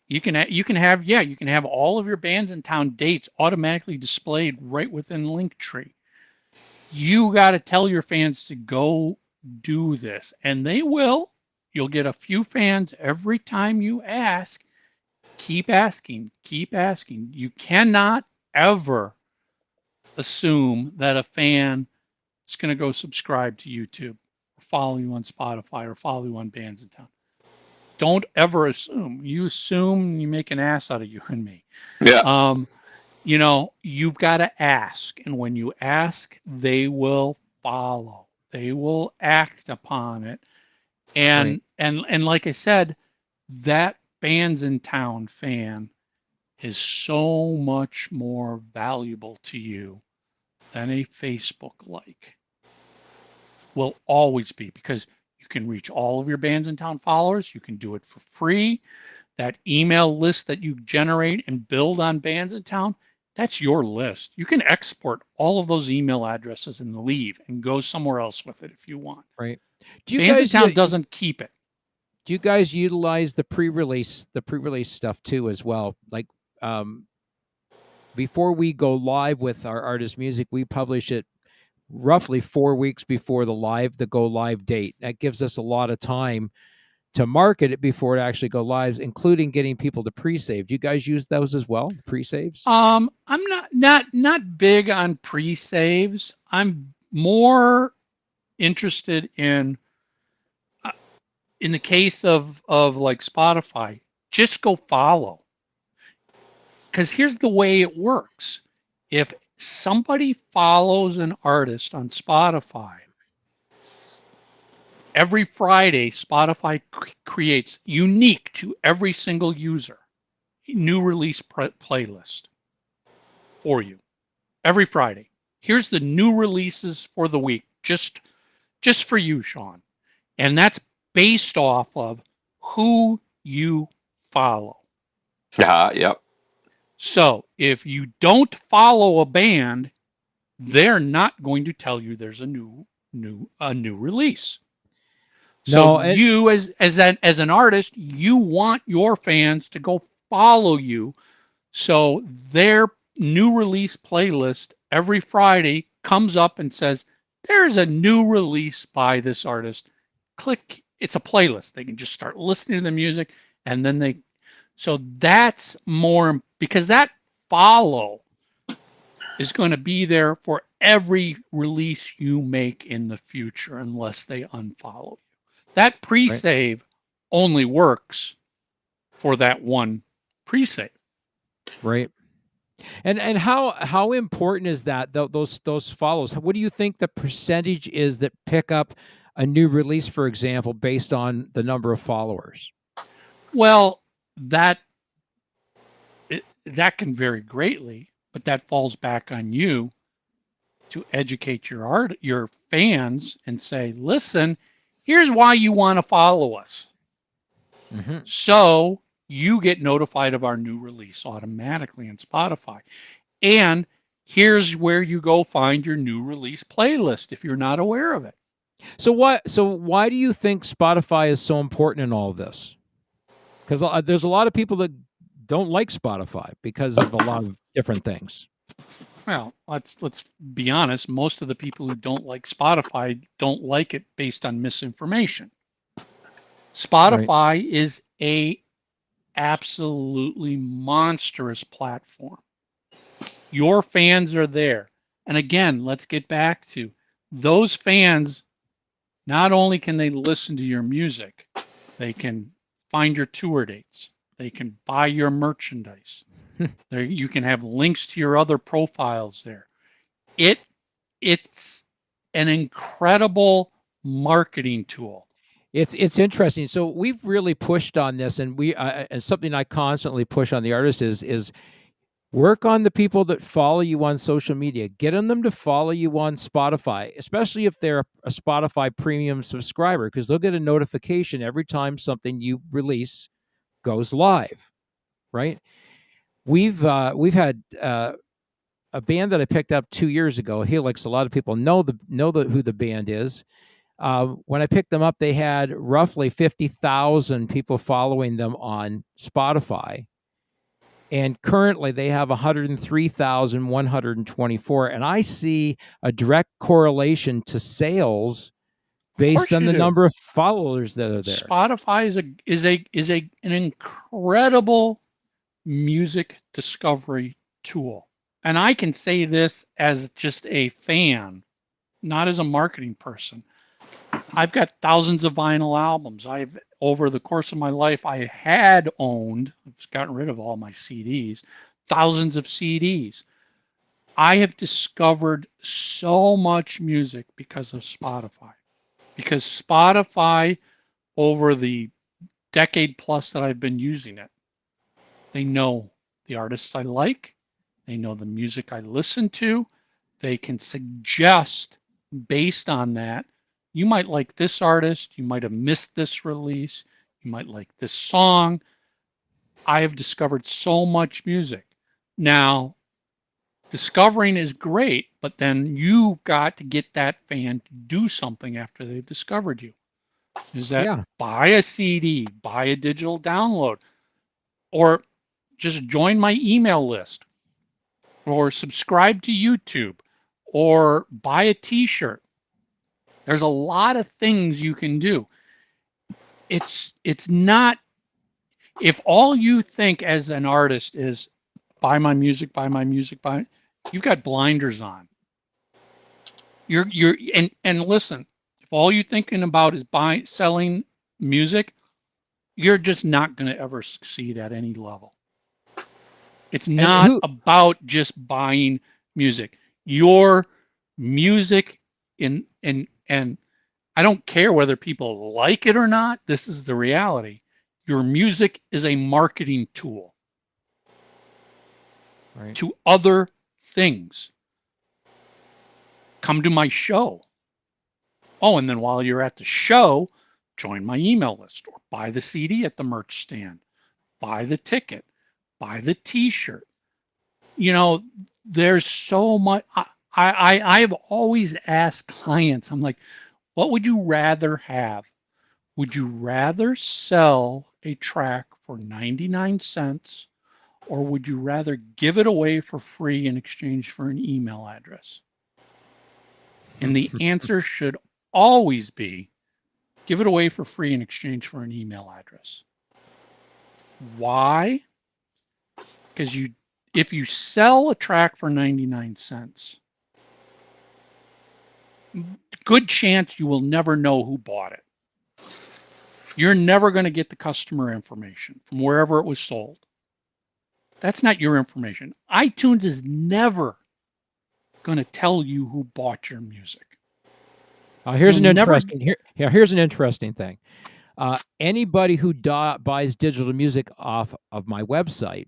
You can have all of your bands in town dates automatically displayed right within Linktree. You got to tell your fans to go do this, and they will. You'll get a few fans every time you ask. Keep asking, keep asking. You cannot ever assume that a fan is going to go subscribe to YouTube, or follow you on Spotify, or follow you on Bands in Town. Don't ever assume. You assume, you make an ass out of you and me. Yeah. You've got to ask. And when you ask, they will follow. They will act upon it. And like I said, that Bands in Town fan is so much more valuable to you than a Facebook like. Will always be, because you can reach all of your Bands in Town followers. You can do it for free. That email list that you generate and build on Bands in Town, that's your list. You can export all of those email addresses and leave and go somewhere else with it if you want. Right. Bands in Town doesn't keep it. Do you guys utilize the pre-release stuff too as well? Like before we go live with our artist music, we publish it roughly 4 weeks before the go live date. That gives us a lot of time to market it before it actually go live, including getting people to pre-save. Do you guys use those as well, pre-saves? I'm not big on pre-saves. I'm more interested in the case of like Spotify, just go follow. Because here's the way it works. If somebody follows an artist on Spotify, every Friday, Spotify creates, unique to every single user, new release playlist for you. Every Friday. Here's the new releases for the week, just for you, Sean. And that's based off of who you follow. Yep. So if you don't follow a band, they're not going to tell you there's a new release. So you as an artist, you want your fans to go follow you. So their new release playlist every Friday comes up and says, there's a new release by this artist. Click, it's a playlist. They can just start listening to the music, and then so that's more, because that follow is going to be there for every release you make in the future unless they unfollow you. That pre-save only works for that one pre-save. Right. And how important is that, those follows? What do you think the percentage is that pick up a new release, for example, based on the number of followers? Well, that can vary greatly, but that falls back on you to educate your fans and say, listen, here's why you want to follow us. Mm-hmm. So you get notified of our new release automatically in Spotify. And here's where you go find your new release playlist if you're not aware of it. So why do you think Spotify is so important in all of this? Because there's a lot of people that don't like Spotify because of a lot of different things. Well, let's be honest. Most of the people who don't like Spotify don't like it based on misinformation. Spotify is a absolutely monstrous platform. Your fans are there. And again, let's get back to those fans. Not only can they listen to your music, they can find your tour dates. They can buy your merchandise. There, you can have links to your other profiles there. It's an incredible marketing tool. It's interesting. So we've really pushed on this, and and something I constantly push on the artists is work on the people that follow you on social media. Get them to follow you on Spotify, especially if they're a Spotify premium subscriber, because they'll get a notification every time something you release goes live, right? We've had a band that I picked up 2 years ago, Helix. A lot of people know who the band is. When I picked them up, they had roughly 50,000 people following them on Spotify. And currently they have 103,124. And I see a direct correlation to sales based on the number of followers that are there. Spotify is an incredible music discovery tool. And I can say this as just a fan, not as a marketing person. I've got thousands of vinyl albums. Over the course of my life, I had owned, I've gotten rid of all my CDs, thousands of CDs. I have discovered so much music because of Spotify. Because Spotify, over the decade plus that I've been using it, they know the artists I like. They know the music I listen to. They can suggest based on that. You might like this artist. You might have missed this release. You might like this song. I have discovered so much music. Now, discovering is great, but then you've got to get that fan to do something after they've discovered you. Is that buy a CD, buy a digital download, or just join my email list, or subscribe to YouTube, or buy a t-shirt. There's a lot of things you can do. It's not, if all you think as an artist is buy my music, you've got blinders on. And listen, if all you're thinking about is selling music, you're just not going to ever succeed at any level. It's not about just buying music. Your music and I don't care whether people like it or not. This is the reality. Your music is a marketing tool to other things. Come to my show. Oh, and then while you're at the show, join my email list or buy the CD at the merch stand, buy the ticket, buy the t-shirt. You know, there's so much. I've always asked clients, I'm like, what would you rather have? Would you rather sell a track for 99 cents, or would you rather give it away for free in exchange for an email address? And the answer should always be give it away for free in exchange for an email address. Why? Because if you sell a track for 99 cents, good chance you will never know who bought it. You're never going to get the customer information from wherever it was sold. That's not your information. iTunes is never going to tell you who bought your music. Here's an interesting thing. Anybody who buys digital music off of my website,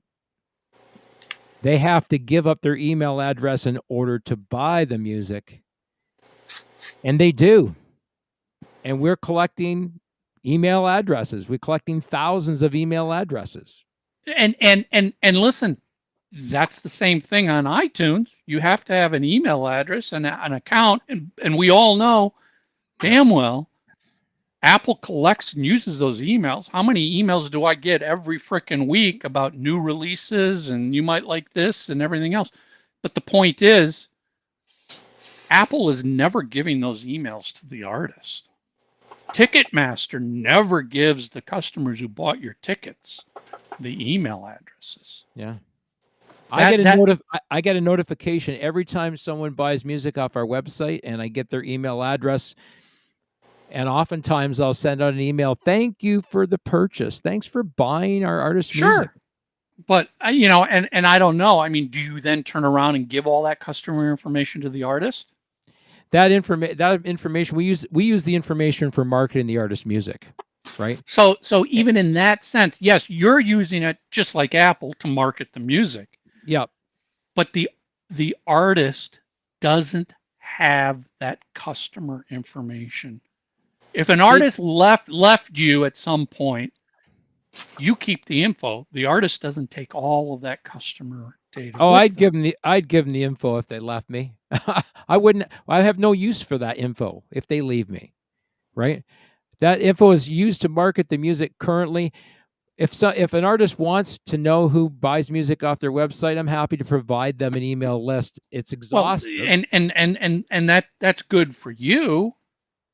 they have to give up their email address in order to buy the music, and they do. And we're collecting email addresses. We're collecting thousands of email addresses. And listen, that's the same thing on iTunes. You have to have an email address and an account, and we all know damn well Apple collects and uses those emails. How many emails do I get every frickin' week about new releases and you might like this and everything else? But the point is, Apple is never giving those emails to the artist. Ticketmaster never gives the customers who bought your tickets the email addresses. Yeah. I get a notification every time someone buys music off our website, and I get their email address. And oftentimes I'll send out an email. Thank you for the purchase. Thanks for buying our artist's music. But and I don't know. I mean, do you then turn around and give all that customer information to the artist? That information we use the information for marketing the artist's music, right? So even in that sense, yes, you're using it just like Apple to market the music. Yep. But the artist doesn't have that customer information. If an artist left you at some point, you keep the info. The artist doesn't take all of that customer data. Oh, I'd give them the info if they left me. I have no use for that info if they leave me, right? That info is used to market the music currently. If an artist wants to know who buys music off their website, I'm happy to provide them an email list. It's exhaustive. Well, and that's good for you.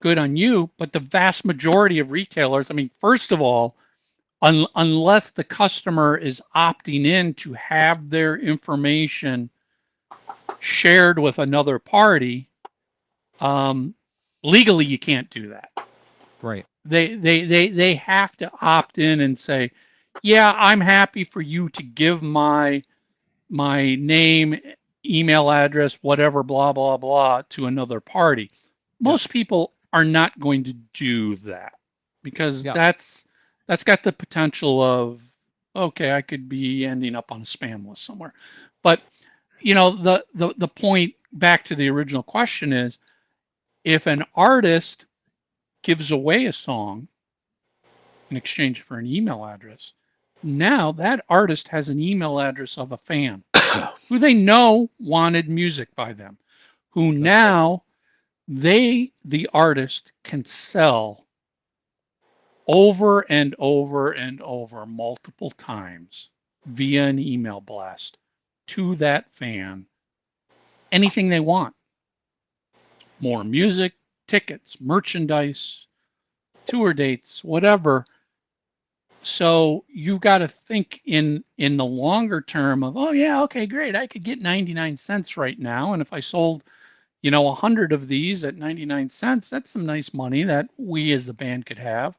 Good on you, but the vast majority of retailers, I mean, first of all, unless the customer is opting in to have their information shared with another party, legally you can't do that. Right. They have to opt in and say, yeah, I'm happy for you to give my name, email address, whatever, blah, blah, blah, to another party. Most people are not going to do that because that's got the potential of, okay, I could be ending up on a spam list somewhere. But the point back to the original question is, if an artist gives away a song in exchange for an email address, now that artist has an email address of a fan who they know wanted music by them, who now the artist can sell over and over and over multiple times via an email blast to that fan anything they want. More music, tickets, merchandise, tour dates, whatever. So you got to think in the longer term of, oh yeah, okay, great, I could get 99 cents right now, and if I sold 100 of these at 99 cents, that's some nice money that we as the band could have.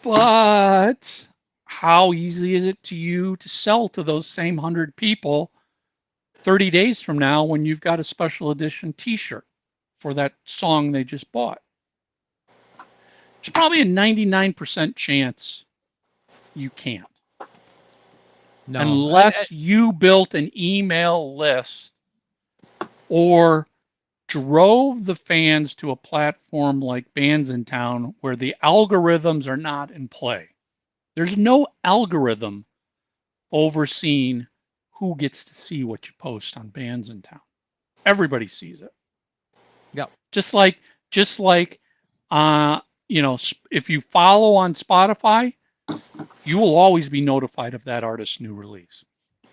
But how easy is it to you to sell to those same 100 people 30 days from now when you've got a special edition t-shirt for that song they just bought? There's probably a 99% chance you can't. No. Unless you built an email list or drove the fans to a platform like Bands in Town where the algorithms are not in play. There's no algorithm overseeing who gets to see what you post on Bands in Town. Everybody sees it. Yeah. Just like if you follow on Spotify, you will always be notified of that artist's new release.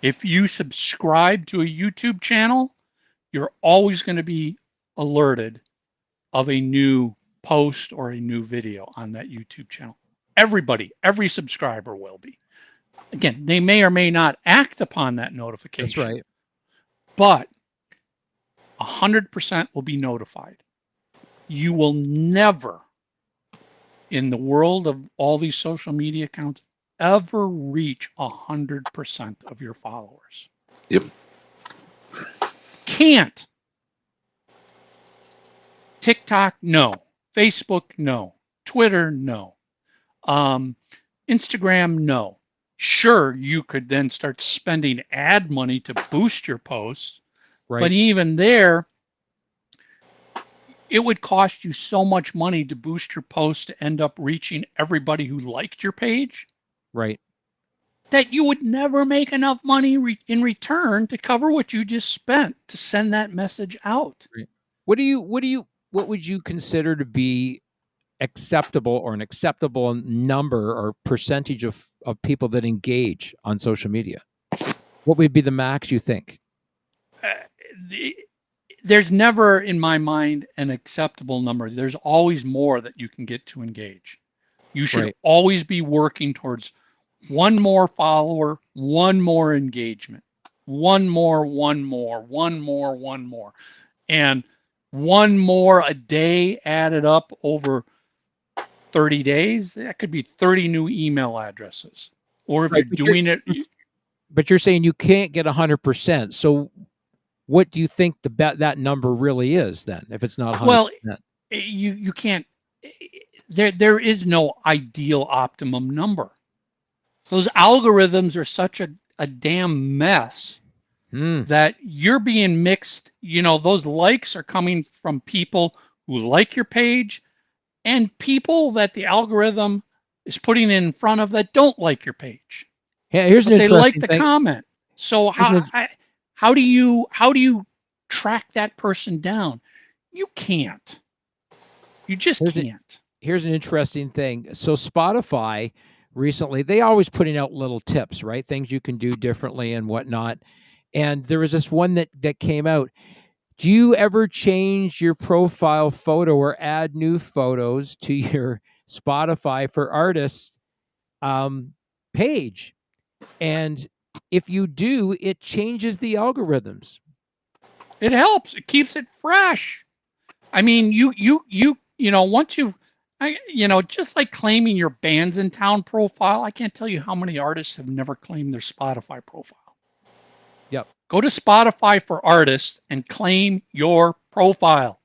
If you subscribe to a YouTube channel, you're always going to be alerted of a new post or a new video on that YouTube channel. Every subscriber will be. Again, they may or may not act upon that notification. That's right. But 100% will be notified. You will never, in the world of all these social media accounts, ever reach 100% of your followers. Yep. Can't. TikTok, no. Facebook, no. Twitter, no. Instagram, no. Sure, you could then start spending ad money to boost your posts, Right. but even there, it would cost you so much money to boost your post to end up reaching everybody who liked your page Right. that you would never make enough money in return to cover what you just spent to send that message out. What would you consider to be acceptable, or an acceptable number or percentage of people that engage on social media? What would be the max, you think? There's never, in my mind, an acceptable number. There's always more that you can get to engage. You should Right. always be working towards one more follower, one more engagement, one more, and one more a day added up over 30 days. That could be 30 new email addresses. Or if Right, you're doing it, But you're saying you can't get 100%. So what do you think that number really is then, if it's not 100%? well, you can't. There is no ideal optimum number. Those algorithms are such a damn mess that you're being mixed. Those likes are coming from people who like your page and people that the algorithm is putting in front of that don't like your page. Yeah, here's an But they interesting like the thing. comment. So how do you track that person down? You can't. You just can't. Here's an interesting thing. So Spotify recently, they always putting out little tips, right? Things you can do differently and whatnot. And there was this one that came out. Do you ever change your profile photo or add new photos to your Spotify for Artists page? And if you do, it changes the algorithms. It helps. It keeps it fresh. I mean, once just like claiming your Bands in Town profile, I can't tell you how many artists have never claimed their Spotify profile. Yep. Go to Spotify for Artists and claim your profile.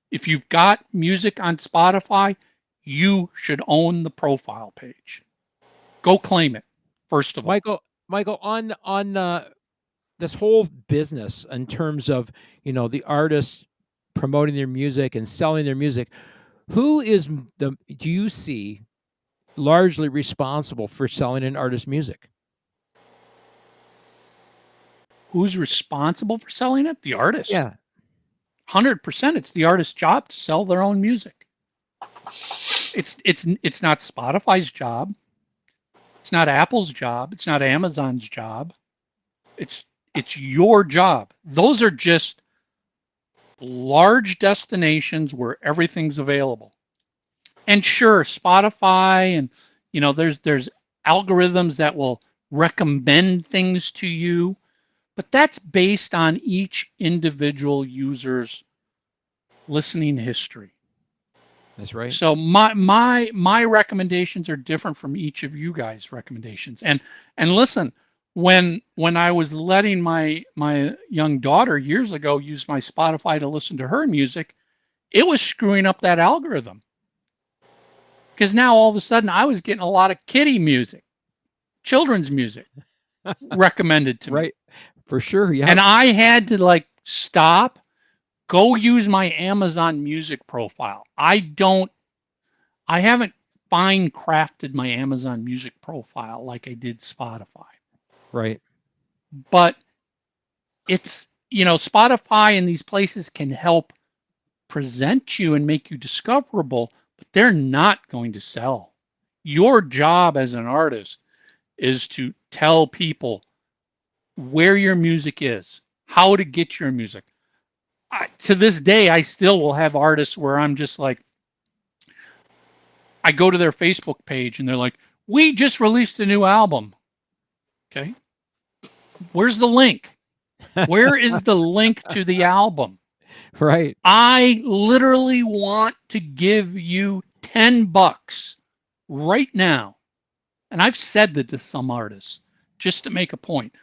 If you've got music on Spotify, you should own the profile page. Go claim it, first of all. Michael, on this whole business in terms of, the artists promoting their music and selling their music, who do you see largely responsible for selling an artist's music? Who's responsible for selling it? The artist. Yeah. 100%. It's the artist's job to sell their own music. It's not Spotify's job. It's not Apple's job. It's not Amazon's job. It's your job. Those are just large destinations where everything's available. And sure, Spotify and there's algorithms that will recommend things to you, but that's based on each individual user's listening history. That's right. So my recommendations are different from each of you guys' recommendations. And listen, when I was letting my young daughter years ago use my Spotify to listen to her music, it was screwing up that algorithm. Because now all of a sudden I was getting a lot of kiddie music, children's music recommended to me. Right. For sure. Yeah. And I had to stop, go use my Amazon Music profile. I haven't fine crafted my Amazon Music profile like I did Spotify. Right. But it's, Spotify and these places can help present you and make you discoverable, but they're not going to sell. Your job as an artist is to tell people where your music is, how to get your music. To this day, I still will have artists where I'm just like, I go to their Facebook page and they're like, we just released a new album. Okay. Where's the link? Where is the link to the album? Right. I literally want to give you $10 right now. And I've said that to some artists just to make a point.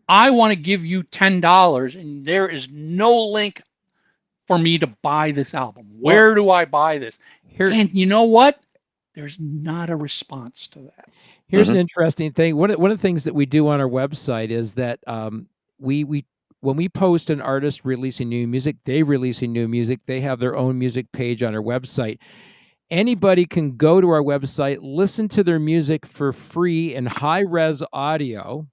I want to give you $10 and there is no link for me to buy this album. Where do I buy this? And you know what? There's not a response to that. Here's an interesting thing. One of the things that we do on our website is that we when we post an artist releasing new music, they have their own music page on our website. Anybody can go to our website, listen to their music for free in high-res audio,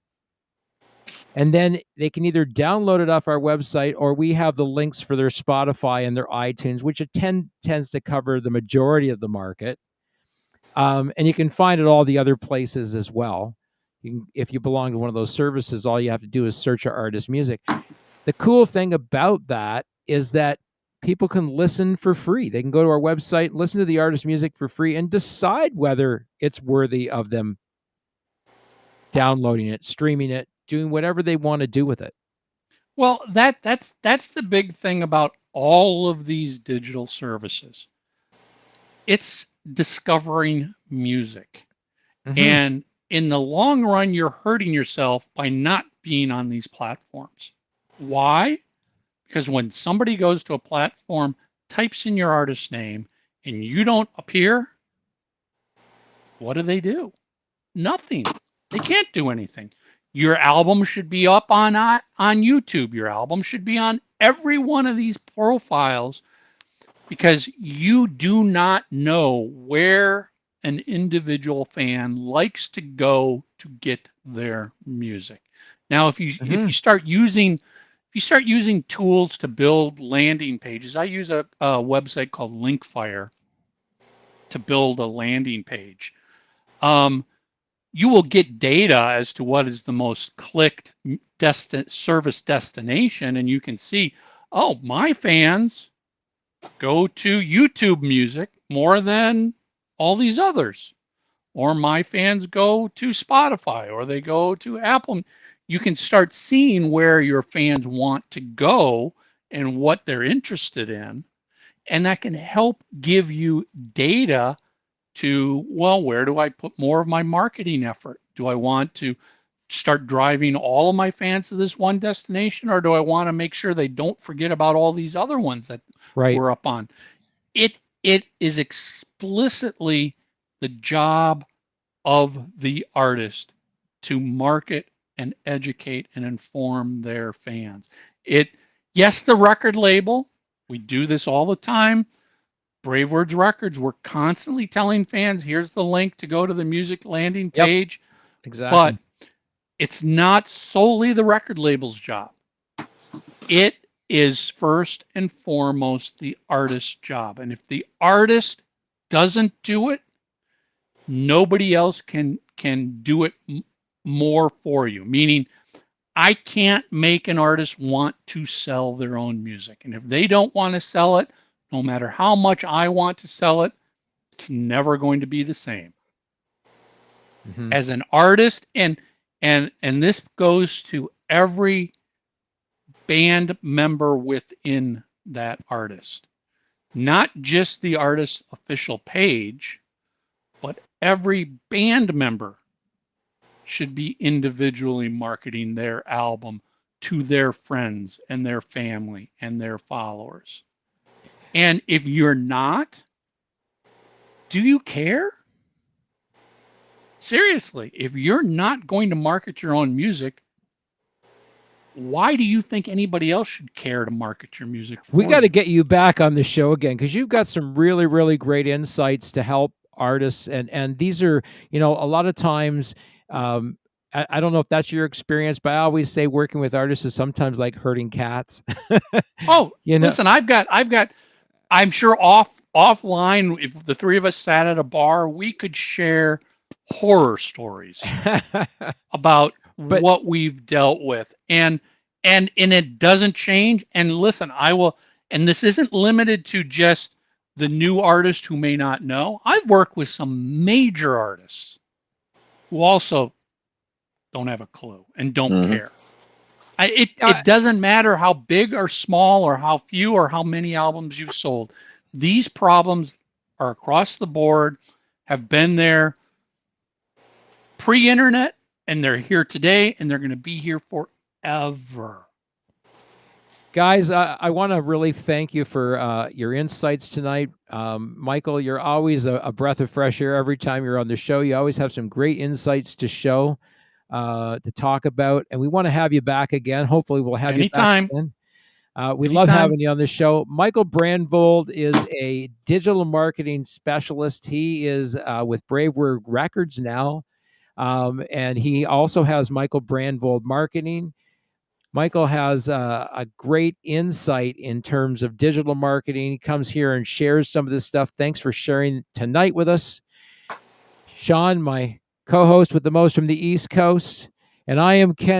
and then they can either download it off our website, or we have the links for their Spotify and their iTunes, which tends to cover the majority of the market. And you can find it all the other places as well. If you belong to one of those services, all you have to do is search our artist music. The cool thing about that is that people can listen for free. They can go to our website, listen to the artist music for free, and decide whether it's worthy of them downloading it, streaming it, doing whatever they want to do with it. Well, that's the big thing about all of these digital services. It's discovering music. And in the long run, you're hurting yourself by not being on these platforms. Why? Because when somebody goes to a platform, types in your artist name, and you don't appear, what do? Nothing. They can't do anything. Your album should be up on YouTube. Your album should be on every one of these profiles, because you do not know where an individual fan likes to go to get their music. Now, if you start using tools to build landing pages, I use a website called Linkfire to build a landing page. You will get data as to what is the most clicked service destination, and you can see, oh, my fans go to YouTube Music more than all these others, or my fans go to Spotify, or they go to Apple. You can start seeing where your fans want to go and what they're interested in, and that can help give you data to, well, where do I put more of my marketing effort? Do I want to start driving all of my fans to this one destination, or do I want to make sure they don't forget about all these other ones that we're up on? It is explicitly the job of the artist to market and educate and inform their fans. Yes, the record label, we do this all the time. Brave Words Records, we're constantly telling fans, here's the link to go to the music landing page. Exactly. But it's not solely the record label's job. It is first and foremost the artist's job. And if the artist doesn't do it, nobody else can do it more for you. Meaning, I can't make an artist want to sell their own music. And if they don't want to sell it, no matter how much I want to sell it, it's never going to be the same. As an artist, and this goes to every band member within that artist, not just the artist's official page, but every band member should be individually marketing their album to their friends and their family and their followers. And if you're not, do you care? Seriously, if you're not going to market your own music, why do you think anybody else should care to market your music for We got to you? get you back on the show again, because you've got some really, really great insights to help artists. And these are, a lot of times, I don't know if that's your experience, but I always say working with artists is sometimes like herding cats. Oh, listen, I'm sure offline, if the three of us sat at a bar, we could share horror stories about what we've dealt with. And it doesn't change. And listen, and this isn't limited to just the new artist who may not know. I've worked with some major artists who also don't have a clue and don't Mhm. care. It doesn't matter how big or small or how few or how many albums you've sold. These problems are across the board, have been there pre-internet, and they're here today, and they're going to be here forever. Guys, I want to really thank you for your insights tonight. Michael, you're always a breath of fresh air every time you're on the show. You always have some great insights to show, to talk about, and we want to have you back again. Hopefully, we'll have Anytime. you back again. We love having you on the show. Michael Brandvold is a digital marketing specialist. He is with Brandvold Records now, and he also has Michael Brandvold Marketing. Michael has a great insight in terms of digital marketing. He comes here and shares some of this stuff. Thanks for sharing tonight with us. Sean, my co-host with the most from the East Coast, and I am Ken.